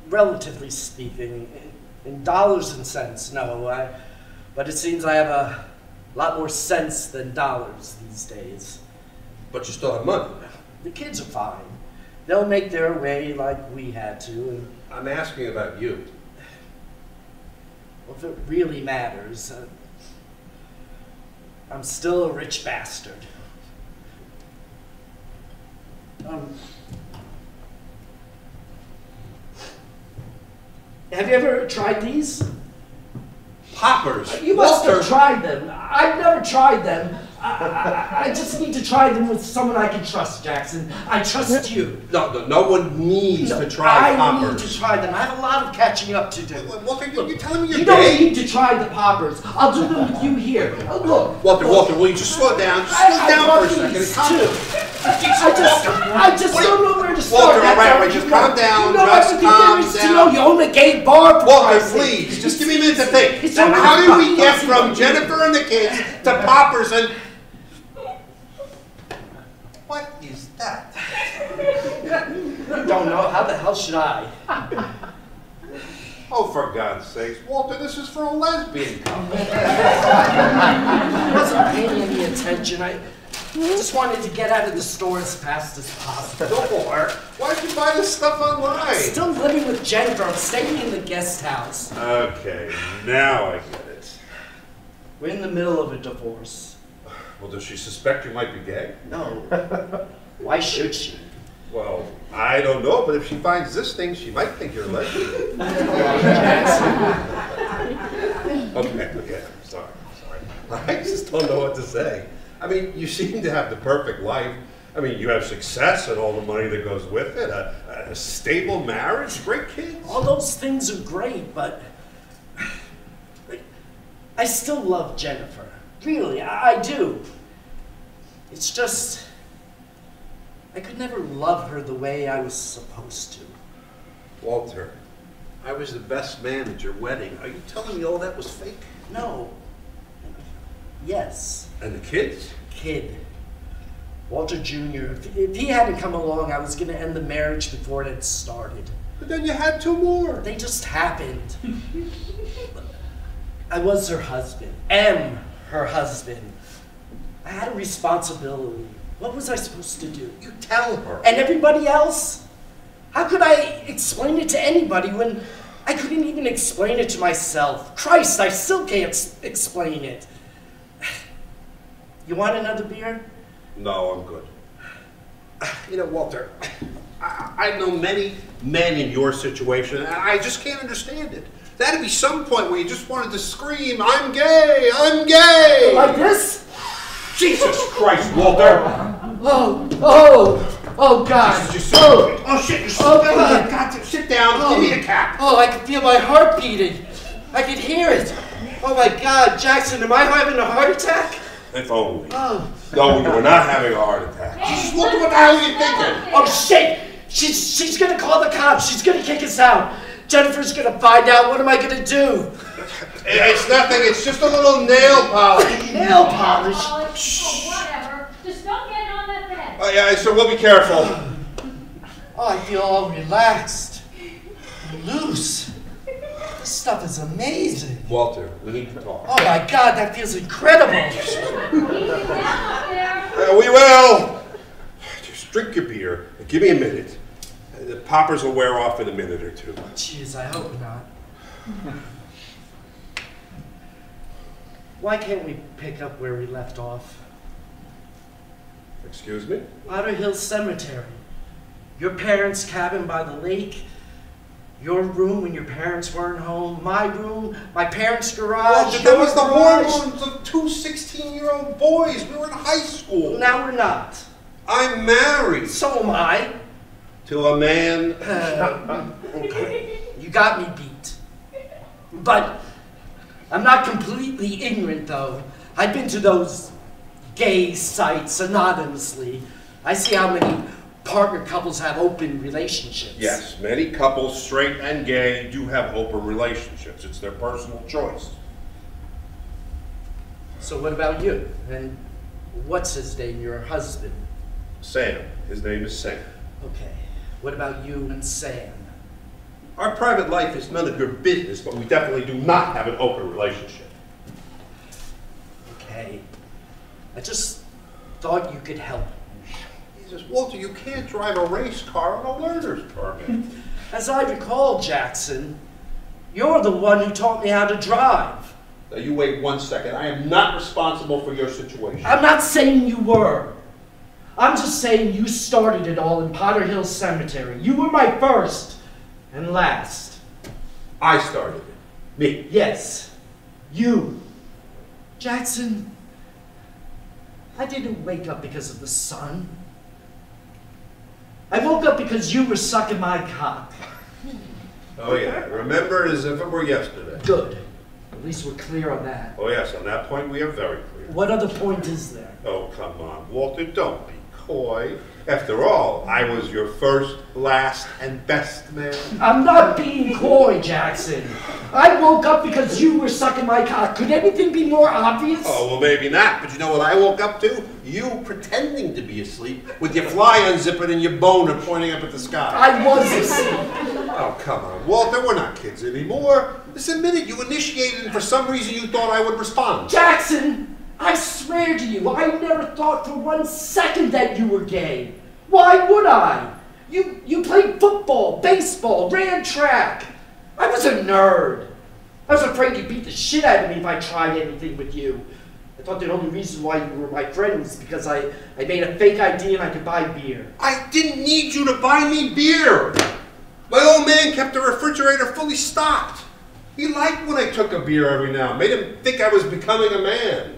Relatively speaking, in dollars and cents, no. But it seems I have a lot more sense than dollars these days. But you still have money. The kids are fine. They'll make their way like we had to. And I'm asking about you. well, if it really matters, I'm still a rich bastard. Have you ever tried these? Poppers. You must Walter. have tried them. I've never tried them. I just need to try them with someone I can trust, Jackson. I trust you. No one needs to try I poppers. need to try them. I have a lot of catching up to do. Walter, you're telling me you're You don't gay? need to try the poppers. I'll do them with you here. Look. Walter, will you just slow down? Just slow down for a second. These Calm too. I just don't know where to start. Walter, all right, That's just all. calm down. You know Just everything calm there is to down. know. You own a gay bar. for Walter, Christ's sake. please, just give me a minute to think. It's Now, only how did we a get puppy. from Jennifer and the kids to poppers and... What is that? You don't know. How the hell should I? Oh, for God's sakes, Walter, this is for a lesbian couple. I wasn't paying any attention. I just wanted to get out of the store as fast as possible. Or, why'd you buy this stuff online? Still living with Jennifer. I'm staying in the guest house. Okay, now I get it. We're in the middle of a divorce. Well, does she suspect you might be gay? No. Why should she? Well, I don't know, but if she finds this thing, she might think you're a lesbian. Jackson. Okay, I'm sorry. I just don't know what to say. I mean, you seem to have the perfect life. I mean, you have success and all the money that goes with it, a stable marriage, great kids. All those things are great, but I still love Jennifer. Really, I do. It's just, I could never love her the way I was supposed to. Walter, I was the best man at your wedding. Are you telling me all that was fake? No. Yes. And the kids? Kid. Walter Jr. If he hadn't come along, I was going to end the marriage before it had started. But then you had 2 more. They just happened. I was her husband. Am her husband. I had a responsibility. What was I supposed to do? You tell her. And everybody else? How could I explain it to anybody when I couldn't even explain it to myself? Christ, I still can't explain it. You want another beer? No, I'm good. You know, Walter, I know many men in your situation, and I just can't understand it. That'd be some point where you just wanted to scream, I'm gay, I'm gay! Like this? Jesus Christ, Walter! Oh, God. Jesus, oh, shit, you're so God. God, sit down, give me a cap. Oh, I can feel my heart beating. I can hear it. Oh, my God, Jackson, am I having a heart attack? If only. Oh. No, you were not having a heart attack. Jesus, Walter, what the hell are you thinking? Oh, shit! She's gonna call the cops. She's gonna kick us out. Jennifer's gonna find out. What am I gonna do? It's nothing. It's just a little nail polish. Nail polish? Oh, whatever. Just don't get on that bed. Oh, yeah, so we'll be careful. Oh, I feel all relaxed. Loose. This stuff is amazing. Walter, we need to talk. Oh, my God, that feels incredible. Easy down up there. We will. Just drink your beer. Give me a minute. The poppers will wear off in a minute or 2. Jeez, I hope not. Why can't we pick up where we left off? Excuse me? Otter Hill Cemetery. Your parents' cabin by the lake. Your room when your parents weren't home. My room. My parents' garage. Walter, that was the garage. hormones of 2 16-year-old boys. We were in high school. Now we're not. I'm married So am I. to a man. Okay. You got me beat. But I'm not completely ignorant, though. I've been to those gay sites anonymously. I see how many partner couples have open relationships. Yes, many couples, straight and gay, do have open relationships. It's their personal choice. So what about you? And what's his name, your husband? Sam. His name is Sam. Okay. What about you and Sam? Our private life is none of your business, but we definitely do not have an open relationship. Okay. I just thought you could help. Jesus, Walter, you can't drive a race car on a learner's permit. As I recall, Jackson, you're the one who taught me how to drive. Now, you wait 1 second. I am not responsible for your situation. I'm not saying you were. I'm just saying you started it all in Potter Hill Cemetery. You were my first and last. I started it. Me. Yes, you. Jackson, I didn't wake up because of the sun. I woke up because you were sucking my cock. Oh, yeah. Remember it as if it were yesterday. Good. At least we're clear on that. Oh, yes. On that point, we are very clear. What other point is there? Oh, come on, Walter. Don't be coy. After all, I was your first, last, and best man. I'm not being coy, Jackson. I woke up because you were sucking my cock. Could anything be more obvious? Oh, well, maybe not. But you know what I woke up to? You pretending to be asleep with your fly unzipping and your boner pointing up at the sky. I was asleep. Oh, come on, Walter. We're not kids anymore. Just admit it. You initiated, and for some reason you thought I would respond. Jackson, I swear to you, I never thought for 1 second that you were gay. Why would I? You played football, baseball, ran track. I was a nerd. I was afraid you'd beat the shit out of me if I tried anything with you. I thought the only reason why you were my friend was because I made a fake ID and I could buy beer. I didn't need you to buy me beer. My old man kept the refrigerator fully stocked. He liked when I took a beer every now and made him think I was becoming a man.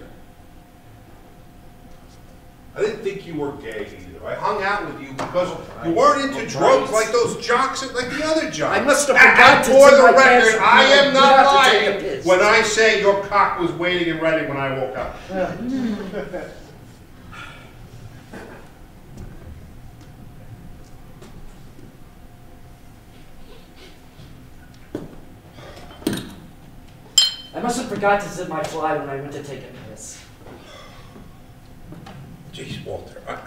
I didn't think you were gay either. I hung out with you because you weren't into drugs like those jocks and like the other jocks. I must have forgot to for take the my record, pants. I am You not have to take a lying piss. when I say your cock was waiting and ready when I woke up. I must have forgot to zip my fly when I went to take a piss. Jeez, Walter, I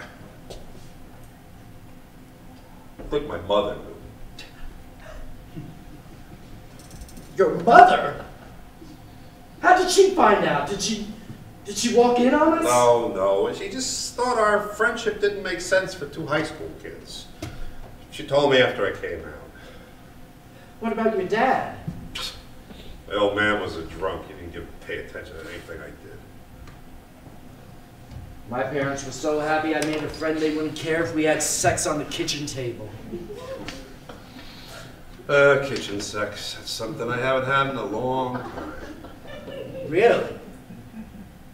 think my mother knew. Your mother? How did she find out? Did she walk in on us? No. She just thought our friendship didn't make sense for two high school kids. She told me after I came out. What about your dad? The old man was a drunk. He didn't pay attention to anything I did. My parents were so happy I made a friend they wouldn't care if we had sex on the kitchen table. Kitchen sex. That's something I haven't had in a long time. Really?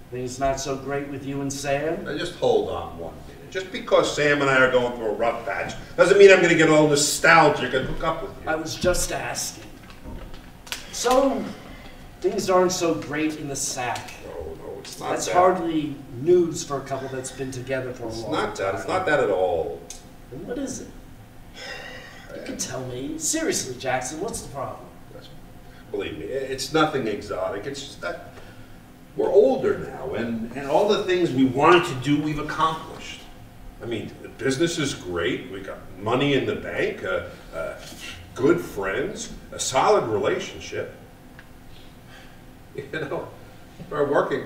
Things not so great with you and Sam? Now just hold on 1 minute. Just because Sam and I are going through a rough patch doesn't mean I'm going to get all nostalgic and hook up with you. I was just asking. So, things aren't so great in the sack. No, it's not That's that. hardly news for a couple that's been together for a long time. It's not that at all. Then what is it? You can tell me. Seriously, Jackson, what's the problem? Believe me, it's nothing exotic. It's just that we're older now, and all the things we wanted to do, we've accomplished. I mean, the business is great. We got money in the bank, good friends, a solid relationship. You know, for a working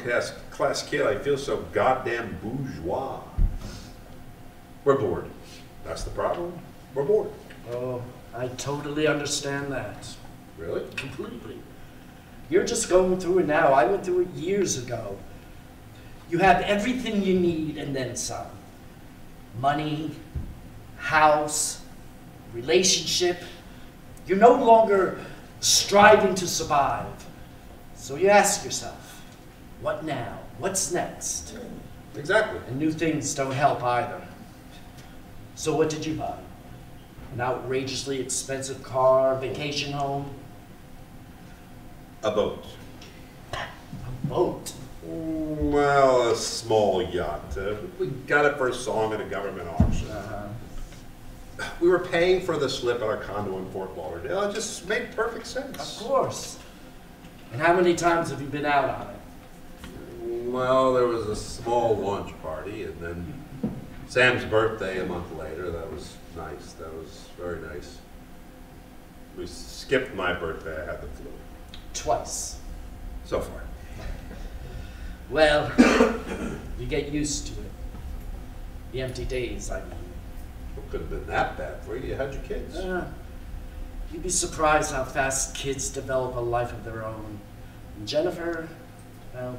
class kid, I feel so goddamn bourgeois. We're bored. That's the problem. We're bored. Oh, I totally understand that. Really? Completely. You're just going through it now. I went through it years ago. You have everything you need and then some. Money, house, relationship. You're no longer striving to survive. So you ask yourself, what now? What's next? Exactly. And new things don't help either. So what did you buy? An outrageously expensive car, vacation home? A boat. A boat? Well, a small yacht. We got it for a song at a government auction. We were paying for the slip at our condo in Fort Lauderdale. It just made perfect sense. Of course. And how many times have you been out on it? Well, there was a small launch party, and then Sam's birthday a month later. That was nice. That was very nice. We skipped my birthday. I had the flu. Twice. So far. Well, you get used to it. The empty days, I mean. It could have been that bad for you. You had your kids. You'd be surprised how fast kids develop a life of their own. And Jennifer, well,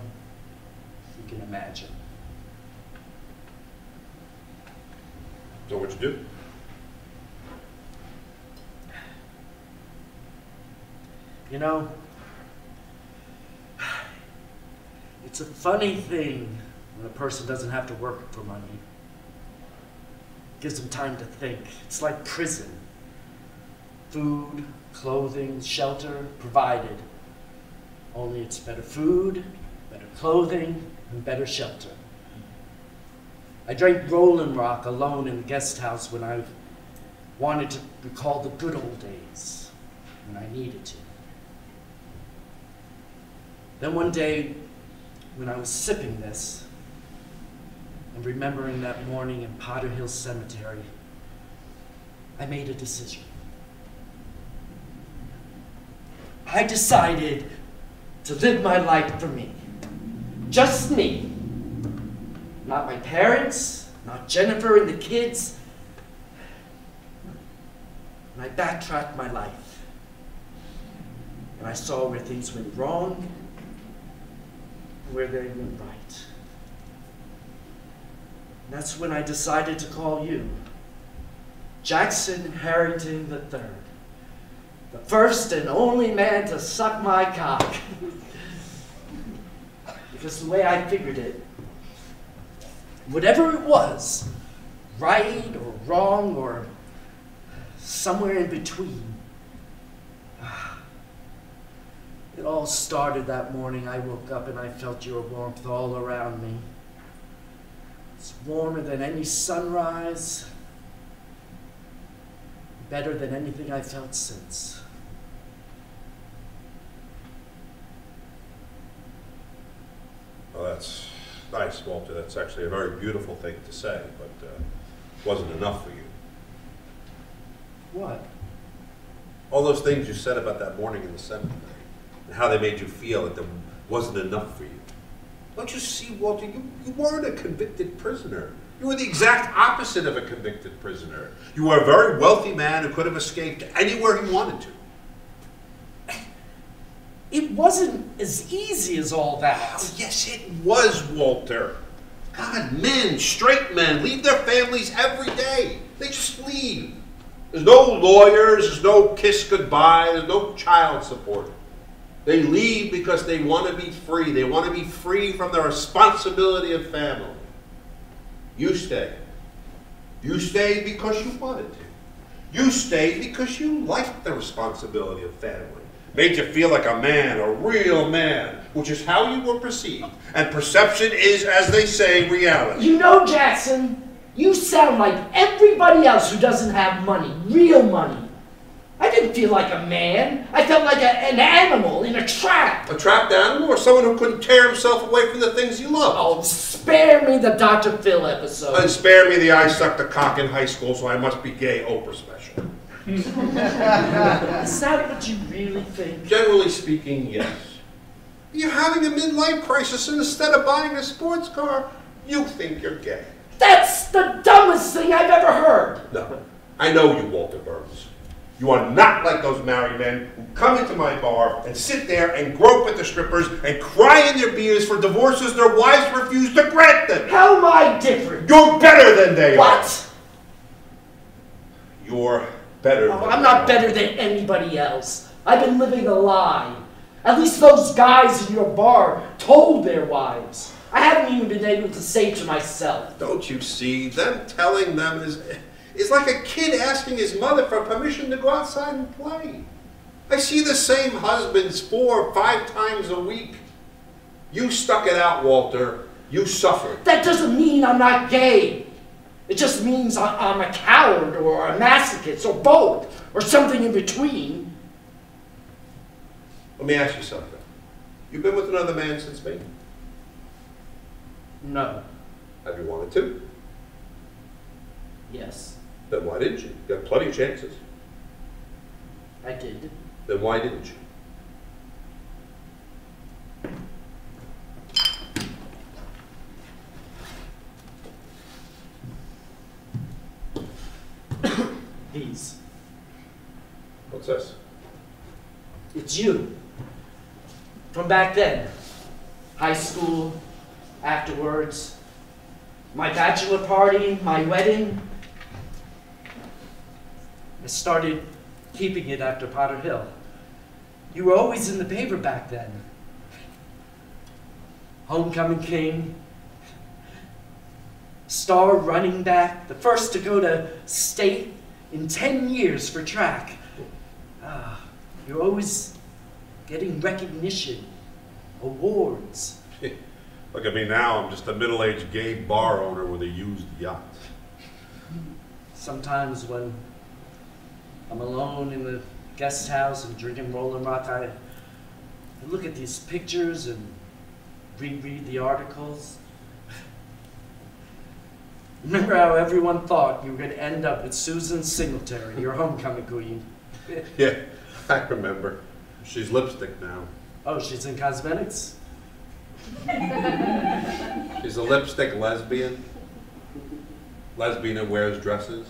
you can imagine. So what'd you do? You know, it's a funny thing when a person doesn't have to work for money. It gives them time to think. It's like prison. Food, clothing, shelter provided. Only it's better food, better clothing, and better shelter. I drank Rolling Rock alone in the guest house when I wanted to recall the good old days, when I needed to. Then one day, when I was sipping this, and remembering that morning in Potter Hill Cemetery, I made a decision. I decided to live my life for me. Just me. Not my parents, not Jennifer and the kids. And I backtracked my life. And I saw where things went wrong and where they went right. And that's when I decided to call you Jackson Harrington III. The first and only man to suck my cock. Because the way I figured it, Whatever it was, right or wrong or somewhere in between. It all started that morning I woke up and I felt your warmth all around me. It's warmer than any sunrise, better than anything I've felt since. Well, that's nice, Walter. That's actually a very beautiful thing to say, but wasn't enough for you. What? All those things you said about that morning in the cemetery, and how they made you feel that there wasn't enough for you. Don't you see, Walter, you weren't a convicted prisoner. You were the exact opposite of a convicted prisoner. You were a very wealthy man who could have escaped anywhere he wanted to. It wasn't as easy as all that. Oh, yes, it was, Walter. God, men, straight men, leave their families every day. They just leave. There's no lawyers, there's no kiss goodbye, there's no child support. They leave because they want to be free. They want to be free from the responsibility of family. You stayed. You stayed because you wanted to. You stayed because you liked the responsibility of family. Made you feel like a man, a real man, which is how you were perceived. And perception is, as they say, reality. You know, Jackson, you sound like everybody else who doesn't have money, real money. I didn't feel like a man. I felt like an animal in a trap. A trapped animal, or someone who couldn't tear himself away from the things he loved? Oh, spare me the Dr. Phil episode. And spare me the I sucked a cock in high school, so I must be gay Oprah special. Is that what you really think? Generally speaking, yes. You're having a midlife crisis, and instead of buying a sports car, you think you're gay. That's the dumbest thing I've ever heard. No, I know you, Walter Burns. You are not like those married men who come into my bar and sit there and grope at the strippers and cry in their beers for divorces their wives refuse to grant them. How am I different? You're better than they are. What? You're better than I'm they not are. better than anybody else. I've been living a lie. At least those guys in your bar told their wives. I haven't even been able to say to myself. Don't you see? Them telling them is like a kid asking his mother for permission to go outside and play. I see the same husbands 4 or 5 times a week. You stuck it out, Walter. You suffered. That doesn't mean I'm not gay. It just means I'm a coward or a masochist or both or something in between. Let me ask you something. You've been with another man since me? No. Have you wanted to? Yes, Then why didn't you? You had plenty of chances. I did. Then why didn't you? These. What's this? It's you. From back then. High school, afterwards, my bachelor party, my wedding. I started keeping it after Potter Hill. You were always in the paper back then. Homecoming king, star running back, the first to go to state in 10 years for track. You're always getting recognition, awards. Look at me now. I'm just a middle-aged gay bar owner with a used yacht. Sometimes when I'm alone in the guest house and drinking Rolling Rock, I look at these pictures and reread the articles. Remember how everyone thought you were going to end up with Susan Singletary, your homecoming queen? Yeah, I remember. She's lipstick now. Oh, she's in cosmetics? She's a lipstick lesbian. Lesbian who wears dresses.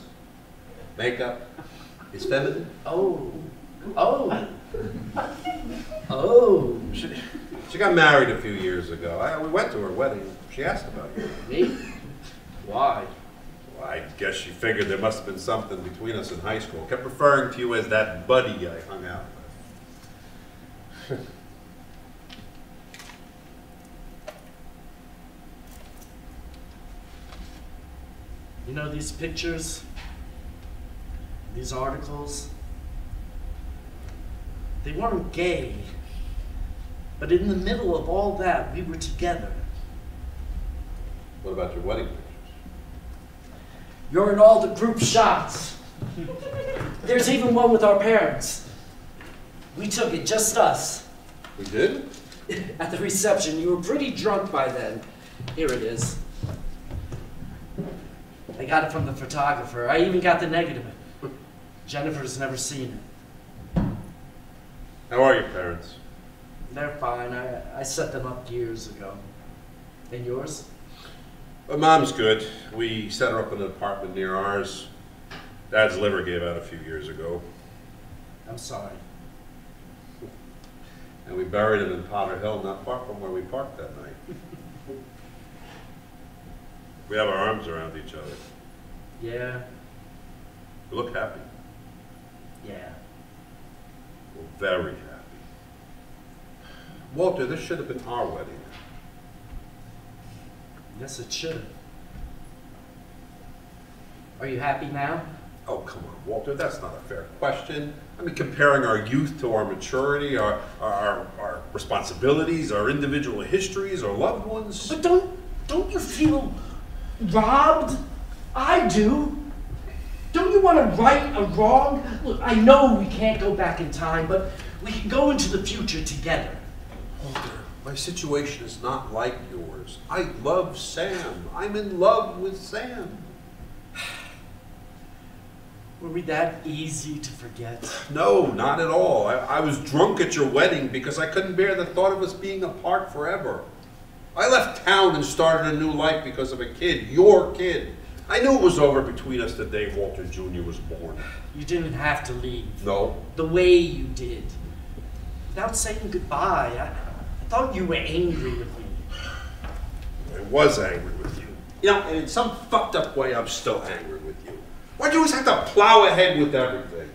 Makeup is feminine. Oh. Oh. Oh. She got married a few years ago. We went to her wedding. She asked about you. Me? Why? Well, I guess she figured there must have been something between us in high school. Kept referring to you as that buddy I hung out with. You know, these pictures, these articles, they weren't gay, but in the middle of all that, we were together. What about your wedding pictures? You're in all the group shots. There's even one with our parents. We took it, just us. We did? At the reception. You were pretty drunk by then. Here it is. I got it from the photographer. I even got the negative. Jennifer's never seen it. How are your parents? They're fine. I set them up years ago. And yours? My mom's good. We set her up in an apartment near ours. Dad's liver gave out a few years ago. I'm sorry. And we buried him in Potter Hill, not far from where we parked that night. We have our arms around each other. Yeah. We look happy. Yeah. We're very happy. Walter, this should have been our wedding. Yes, it should have. Are you happy now? Oh, come on, Walter, that's not a fair question. I mean, comparing our youth to our maturity, our responsibilities, our individual histories, our loved ones. But don't you feel robbed? I do. Don't you want to right a wrong? Look, I know we can't go back in time, but we can go into the future together. Walter, my situation is not like yours. I love Sam. I'm in love with Sam. Were we that easy to forget? No, not at all. I was drunk at your wedding because I couldn't bear the thought of us being apart forever. I left town and started a new life because of a kid, your kid. I knew it was over between us the day Walter Jr. was born. You didn't have to leave. No. The way you did. Without saying goodbye. I thought you were angry with me. I was angry with you. You know, and in some fucked up way, I'm still angry with you. Why'd you always have to plow ahead with everything?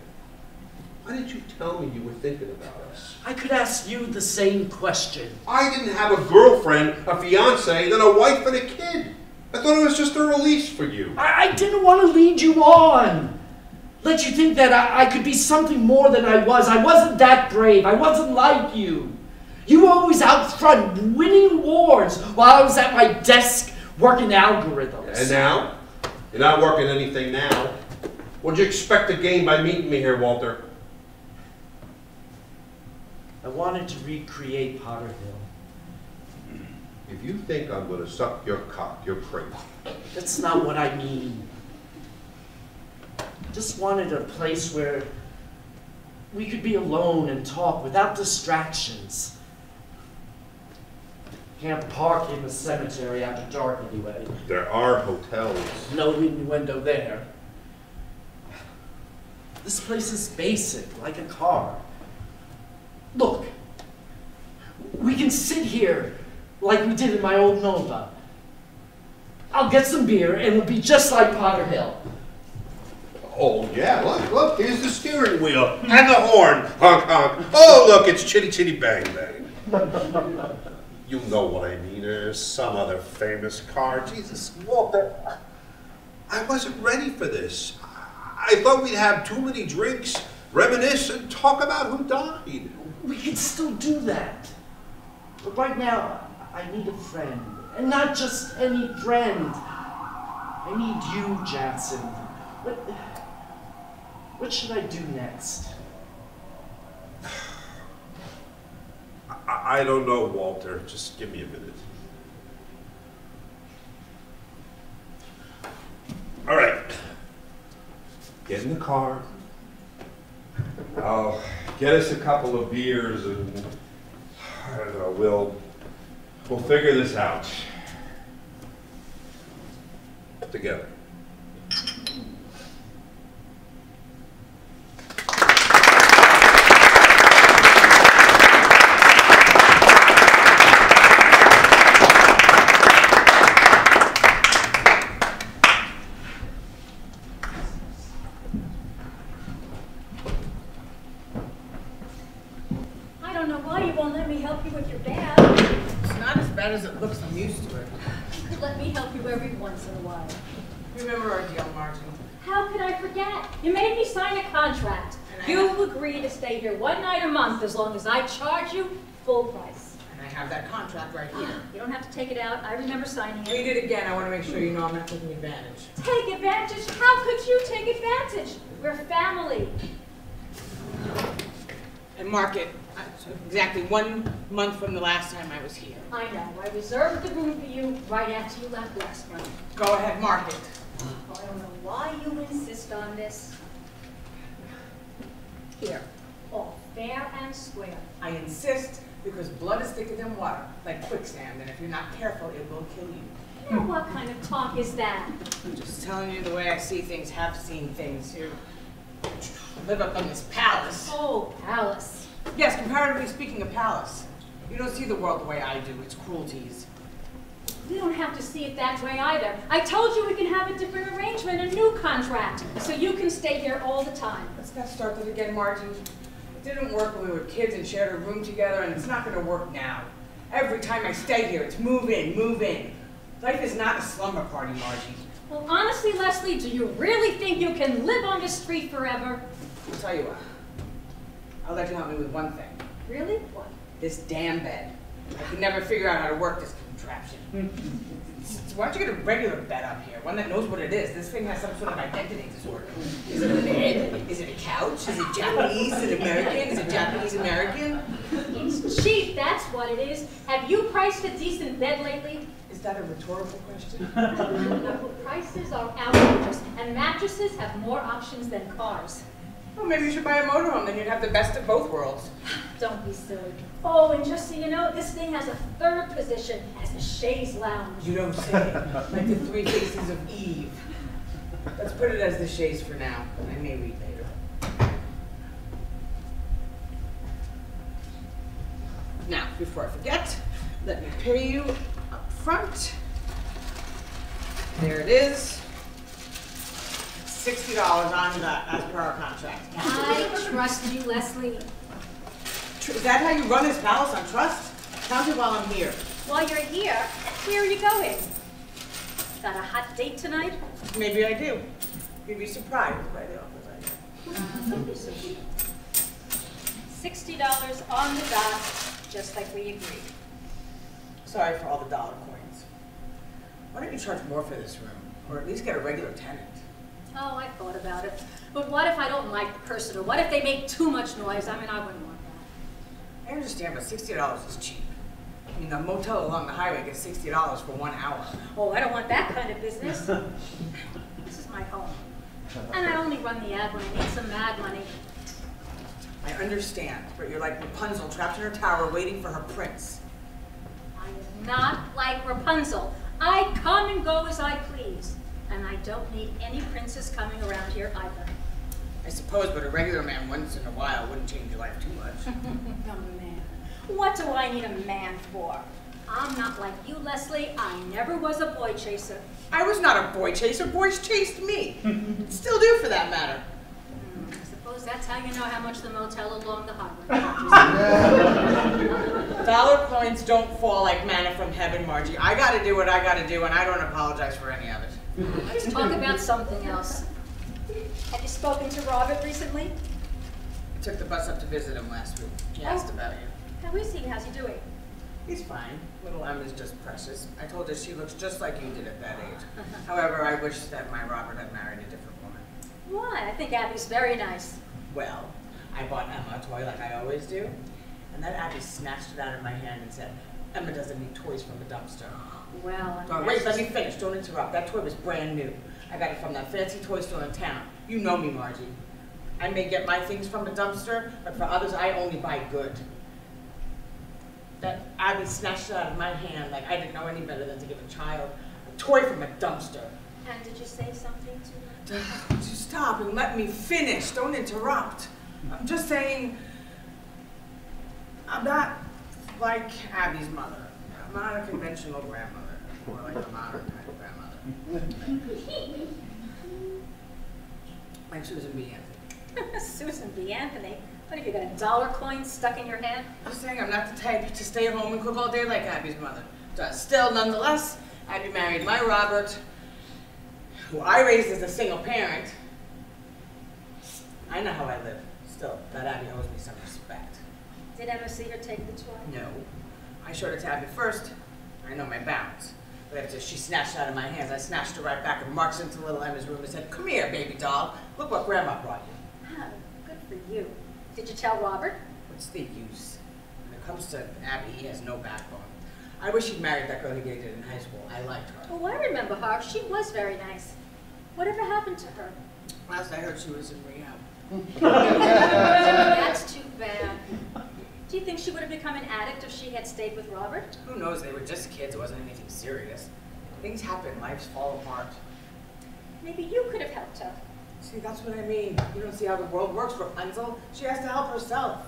Why didn't you tell me you were thinking about us? I could ask you the same question. I didn't have a girlfriend, a fiance, then a wife and a kid. I thought it was just a release for you. I didn't want to lead you on. Let you think that I could be something more than I was. I wasn't that brave. I wasn't like you. You were always out front, winning awards, while I was at my desk working algorithms. And now? You're not working anything now. What'd you expect to gain by meeting me here, Walter? I wanted to recreate Potter Hill. If you think I'm going to suck your cock, you're crazy. That's not what I mean. Just wanted a place where we could be alone and talk without distractions. Can't park in the cemetery after dark anyway. There are hotels. No window there. This place is basic, like a car. Look, we can sit here like we did in my old Nova. I'll get some beer and it'll be just like Potter Hill. Oh, yeah, look, here's the steering wheel. And the horn. Honk, honk. Oh, look, it's chitty, chitty, bang, bang. You know what I mean. There's some other famous car. Jesus, Walter, I wasn't ready for this. I thought we'd have too many drinks, reminisce, and talk about who died. We can still do that. But right now, I need a friend. And not just any friend. I need you, Jansen. What should I do next? I don't know, Walter. Just give me a minute. All right. Get in the car. I'll get us a couple of beers and, I don't know, we'll figure this out. Together. I don't know why you won't let me help you with your dad. It's not as bad as it looks. I'm used to it. You could let me help you every once in a while. Remember our deal, Marjorie. How could I forget? You made me sign a contract. You agreed to stay here one night a month as long as I charge you full price. And I have that contract right here. You don't have to take it out. I remember signing it. Read it again. I want to make sure you know I'm not taking advantage. Take advantage? How could you take advantage? We're family. And mark it exactly 1 month from the last time I was here. I know. I reserved the room for you right after you left last month. Go ahead, mark it. Oh, I don't know why you insist on this. Here, all fair and square. I insist because blood is thicker than water, like quicksand, and if you're not careful, it will kill you. Now, what kind of talk is that? I'm just telling you the way I see things, have seen things. You live up in this palace. Oh, palace. Yes, comparatively speaking, a palace. You don't see the world the way I do, its cruelties. We don't have to see it that way either. I told you we can have a different arrangement, a new contract, so you can stay here all the time. Let's not start that again, Margie. It didn't work when we were kids and shared a room together, and it's not going to work now. Every time I stay here, it's move in, move in. Life is not a slumber party, Margie. Well, honestly, Leslie, do you really think you can live on this street forever? I'll tell you what. I'll let you help me with one thing. Really? What? This damn bed. I could never figure out how to work this contraption. So why don't you get a regular bed up here? One that knows what it is. This thing has some sort of identity disorder. Is it a bed? Is it a couch? Is it Japanese? Is it American? Is it Japanese-American? It's cheap, that's what it is. Have you priced a decent bed lately? Is that a rhetorical question? No, prices are outrageous, and mattresses have more options than cars. Well, maybe you should buy a motorhome, then you'd have the best of both worlds. Don't be silly. Oh, and just so you know, this thing has a third position as a chaise lounge. You don't say. Like the 3 faces of Eve. Let's put it as the chaise for now. I may read later. Now, before I forget, let me pay you up front. There it is. $60 on that as per our contract. I trust you, Leslie. Is that how you run this palace, on trust? Count it while I'm here. While you're here, where are you going? Got a hot date tonight? Maybe I do. You'd be surprised by the offers I get. Don't be so sweet. $60 on the dot, just like we agreed. Sorry for all the dollar coins. Why don't you charge more for this room? Or at least get a regular tenant? Oh, I thought about it. But what if I don't like the person? Or what if they make too much noise? I mean, I wouldn't want that. I understand, but $60 is cheap. I mean, the motel along the highway gets $60 for 1 hour. Oh, I don't want that kind of business. This is my home. And I only run the ad when I need some mad money. I understand, but you're like Rapunzel trapped in her tower waiting for her prince. I am not like Rapunzel. I come and go as I please. And I don't need any princes coming around here either. I suppose, but a regular man once in a while wouldn't change your life too much. A man. What do I need a man for? I'm not like you, Leslie. I never was a boy chaser. I was not a boy chaser. Boys chased me. Still do, for that matter. I suppose that's how you know how much the motel along the highway costs. Dollar coins don't fall like manna from heaven, Margie. I gotta do what I gotta do, and I don't apologize for any of it. Let's talk about something else. Have you spoken to Robert recently? I took the bus up to visit him last week. He asked about you. How is he? How's he doing? He's fine. Little Emma's just precious. I told her she looks just like you did at that age. However, I wish that my Robert had married a different woman. Why? I think Abby's very nice. Well, I bought Emma a toy like I always do, and then Abby snatched it out of my hand and said, Emma doesn't need toys from the dumpster. Well, Oh, wait, let me finish. Don't interrupt. That toy was brand new. I got it from that fancy toy store in town. You know me, Margie. I may get my things from the dumpster, but for others, I only buy good. That Abby snatched it out of my hand like I didn't know any better than to give a child a toy from a dumpster. And did you say something to her? Just stop and let me finish. Don't interrupt. I'm just saying, I'm not like Abby's mother. I'm not a conventional grandmother. More like a modern kind of grandmother. Like Susan B. Anthony. Susan B. Anthony? What, have you got a dollar coin stuck in your hand? I'm just saying I'm not the type to stay home and cook all day like Abby's mother does. Still, nonetheless, Abby married my Robert. who I raised as a single parent. I know how I live. Still, that Abby owes me some respect. Did Emma see her take the toy? No. I showed it to Abby first. I know my bounds. But after she snatched it out of my hands, I snatched her right back and marched into little Emma's room and said, "Come here, baby doll. Look what Grandma brought you." Oh, good for you. Did you tell Robert? What's the use? When it comes to Abby, he has no backbone. I wish he'd married that girl he dated in high school. I liked her. Oh, I remember her. She was very nice. Whatever happened to her? Last I heard, she was in rehab. That's too bad. Do you think she would have become an addict if she had stayed with Robert? Who knows? They were just kids. It wasn't anything serious. Things happen. Lives fall apart. Maybe you could have helped her. See, that's what I mean. You don't see how the world works, Rapunzel. She has to help herself.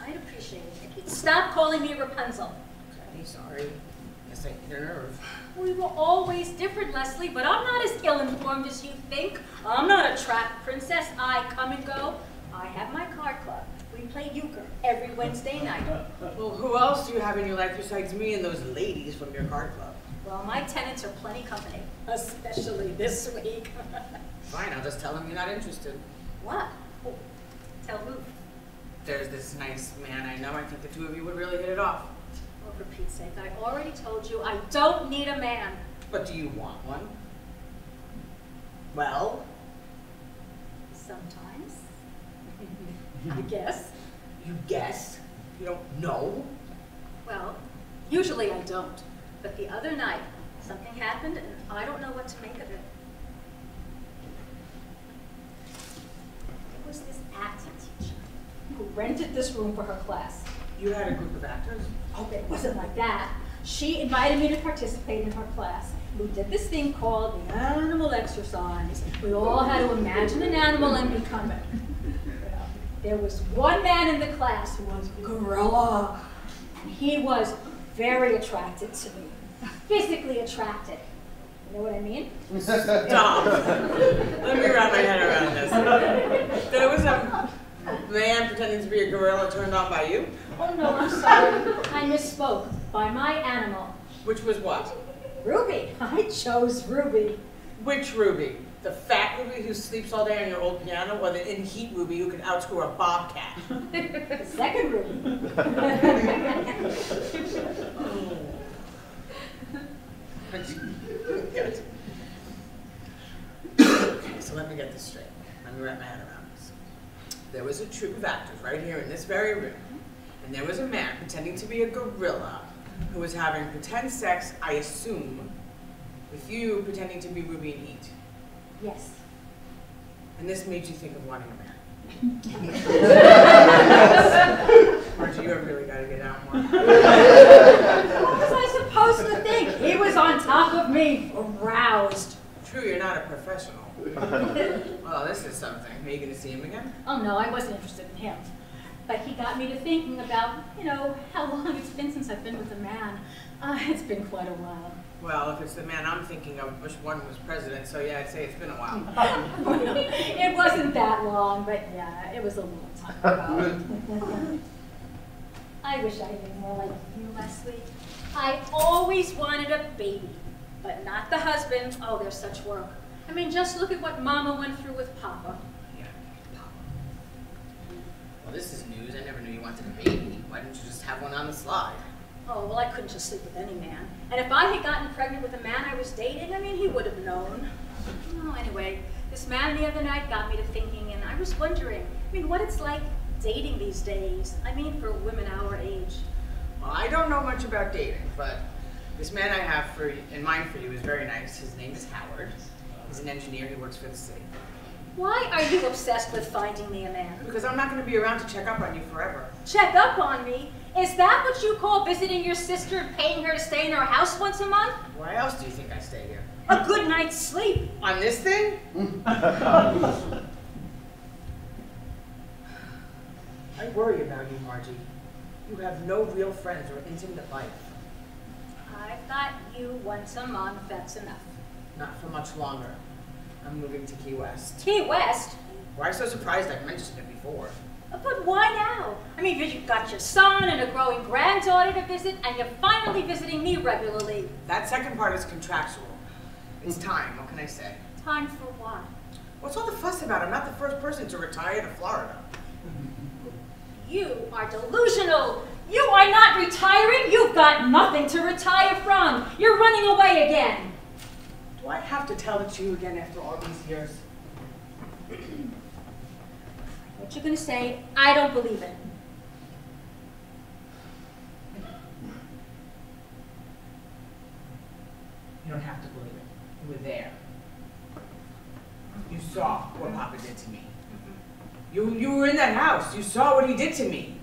I'd appreciate it if you'd stop calling me Rapunzel. Okay, sorry. Guess I hit a nerve. We were always different, Leslie, but I'm not as ill-informed as you think. I'm not a trap princess. I come and go. I have my card club. We play euchre every Wednesday night. Well, who else do you have in your life besides me and those ladies from your card club? Well, my tenants are plenty company, especially this week. Fine, I'll just tell them you're not interested. What? Oh, tell who? There's this nice man I know. I think the two of you would really hit it off. Oh, for Pete's sake, I already told you I don't need a man. But do you want one? Well? Sometimes. I guess. You guess? You don't know? Well, usually I don't. But the other night, something happened and I don't know what to make of it. It was this acting teacher who rented this room for her class. You had a group of actors? Oh, it wasn't like that. She invited me to participate in her class. We did this thing called the animal exercise. We all had to imagine an animal and become it. Well, there was one man in the class who was a gorilla, and he was very attracted to me. Physically attracted. You know what I mean? Stop. Let me wrap my head around this. There was a man pretending to be a gorilla turned on by you? Oh no, I'm sorry. I misspoke. By my animal. Which was what? Ruby. I chose Ruby. Which Ruby? The fat Ruby who sleeps all day on your old piano, or the in-heat Ruby who can outscore a bobcat? The second Ruby. Good. Okay, so let me get this straight. Let me wrap my head around this. There was a troupe of actors right here in this very room, and there was a man pretending to be a gorilla who was having pretend sex, I assume, with you pretending to be Ruby and Heat. Yes. And this made you think of wanting a man. Marjorie, you have really got to get out more. What was I supposed to think? He was on top of me, aroused. True, you're not a professional. Well, this is something. Are you going to see him again? Oh no, I wasn't interested in him. But he got me to thinking about, you know, how long it's been since I've been with a man. It's been quite a while. Well, if it's the man I'm thinking of, Bush 1 was president, so yeah, I'd say it's been a while. It wasn't that long, but yeah, it was a long time ago. I wish I knew more like you, Leslie. I always wanted a baby, but not the husband. Oh, there's such work. I mean, just look at what Mama went through with Papa. Yeah, Papa. Well, this is news. I never knew you wanted a baby. Why didn't you just have one on the slide? Oh, well, I couldn't just sleep with any man. And if I had gotten pregnant with a man I was dating, I mean, he would have known. Oh, anyway, this man the other night got me to thinking, and I was wondering, I mean, what it's like dating these days. I mean, for women our age. Well, I don't know much about dating, but this man I have in mind for you is very nice. His name is Howard. He's an engineer. He works for the city. Why are you obsessed with finding me a man? Because I'm not going to be around to check up on you forever. Check up on me? Is that what you call visiting your sister and paying her to stay in her house once a month? Why else do you think I stay here? A good night's sleep. On this thing? I worry about you, Margie. You have no real friends or intimate life. I've got you once a month, that's enough. Not for much longer. I'm moving to Key West. Key West? Why so surprised I've mentioned it before? But why now? I mean, you've got your son and a growing granddaughter to visit, and you're finally visiting me regularly. That second part is contractual. It's time, what can I say? Time for what? What's all the fuss about? I'm not the first person to retire to Florida. You are delusional. You are not retiring. You've got nothing to retire from. You're running away again. Do I have to tell it to you again after all these years? What you're going to say, I don't believe it. You don't have to believe it. You were there. You saw what Papa did to me. You were in that house. You saw what he did to me.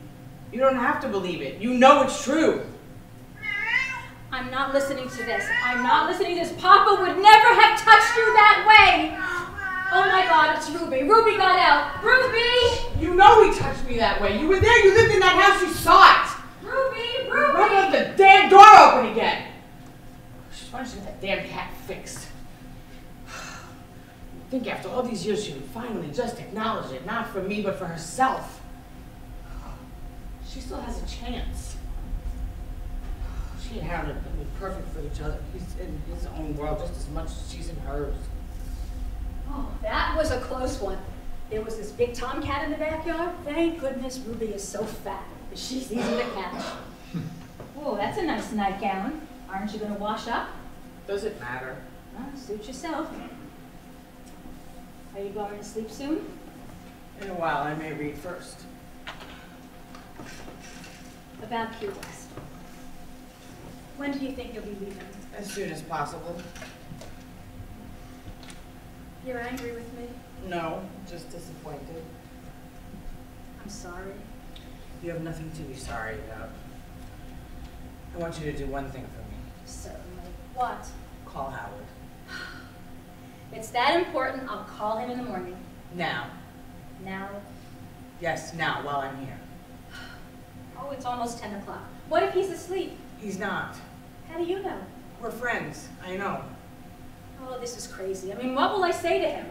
You don't have to believe it. You know it's true. I'm not listening to this. I'm not listening to this. Papa would never have touched you that way. Oh my God, it's Ruby. Ruby got out. Ruby! You know he touched me that way. You were there. You lived in that house. You saw it. Ruby! Why do you have the damn door open again? Why don't you get that damn cat fixed? I think after all these years she would finally just acknowledge it, not for me, but for herself. She still has a chance. She and Harold have been perfect for each other. He's in his own world just as much as she's in hers. Oh, that was a close one. There was this big tomcat in the backyard. Thank goodness Ruby is so fat. She's easy to catch. Oh, that's a nice nightgown. Aren't you going to wash up? Does it matter? Well, suit yourself. Are you going to sleep soon? In a while, I may read first. About Key West. When do you think you'll be leaving? As soon as possible. You're angry with me? No, just disappointed. I'm sorry. You have nothing to be sorry about. I want you to do one thing for me. Certainly. What? Call Howard. It's that important. I'll call him in the morning. Now. Now? Yes, now, while I'm here. Oh, it's almost 10 o'clock. What if he's asleep? He's not. How do you know? We're friends, I know. Oh, this is crazy. I mean, what will I say to him?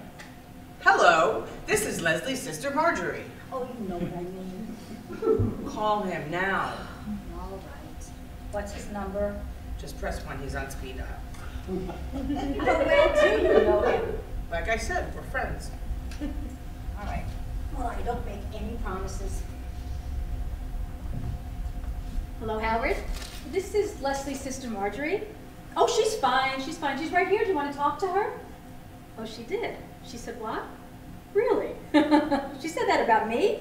Hello, this is Leslie's sister Marjorie. Oh, you know what I mean. Call him now. All right. What's his number? Just press 1, he's on speed dial. How well do you know him? Like I said, we're friends. All right. Well, I don't make any promises. Hello, Howard. This is Leslie's sister Marjorie. Oh, she's fine. She's fine. She's right here. Do you want to talk to her? Oh, she did. She said what? Really? She said that about me?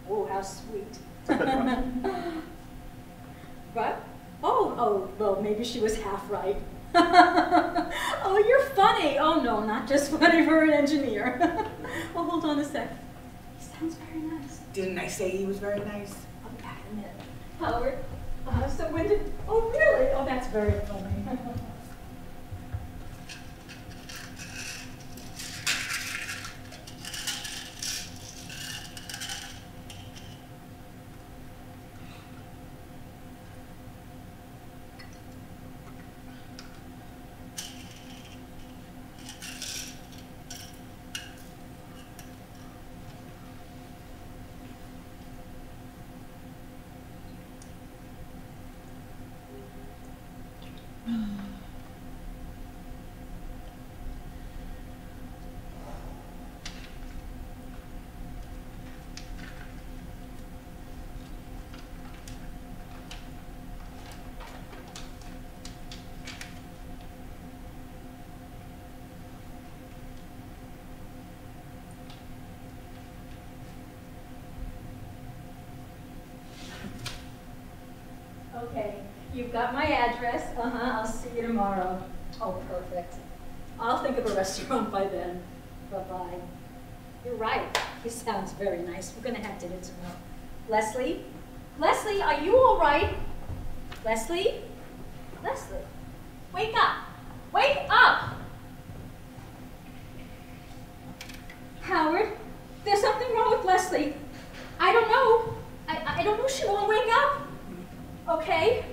Oh, how sweet. What? Oh, well, maybe she was half right. Oh, you're funny. Oh, no, not just funny for an engineer. Well, hold on a sec. He sounds very nice. Didn't I say he was very nice? I'll be back in a minute. Howard, so when did, oh, really? Oh, that's very funny. Okay, you've got my address. I'll see you tomorrow. Oh, perfect. I'll think of a restaurant by then. Bye-bye. You're right. He sounds very nice. We're going to have dinner tomorrow. Leslie? Leslie, are you all right? Leslie? Leslie, wake up. Wake up! Howard, there's something wrong with Leslie. I don't know. I don't know. She won't wake up. Okay?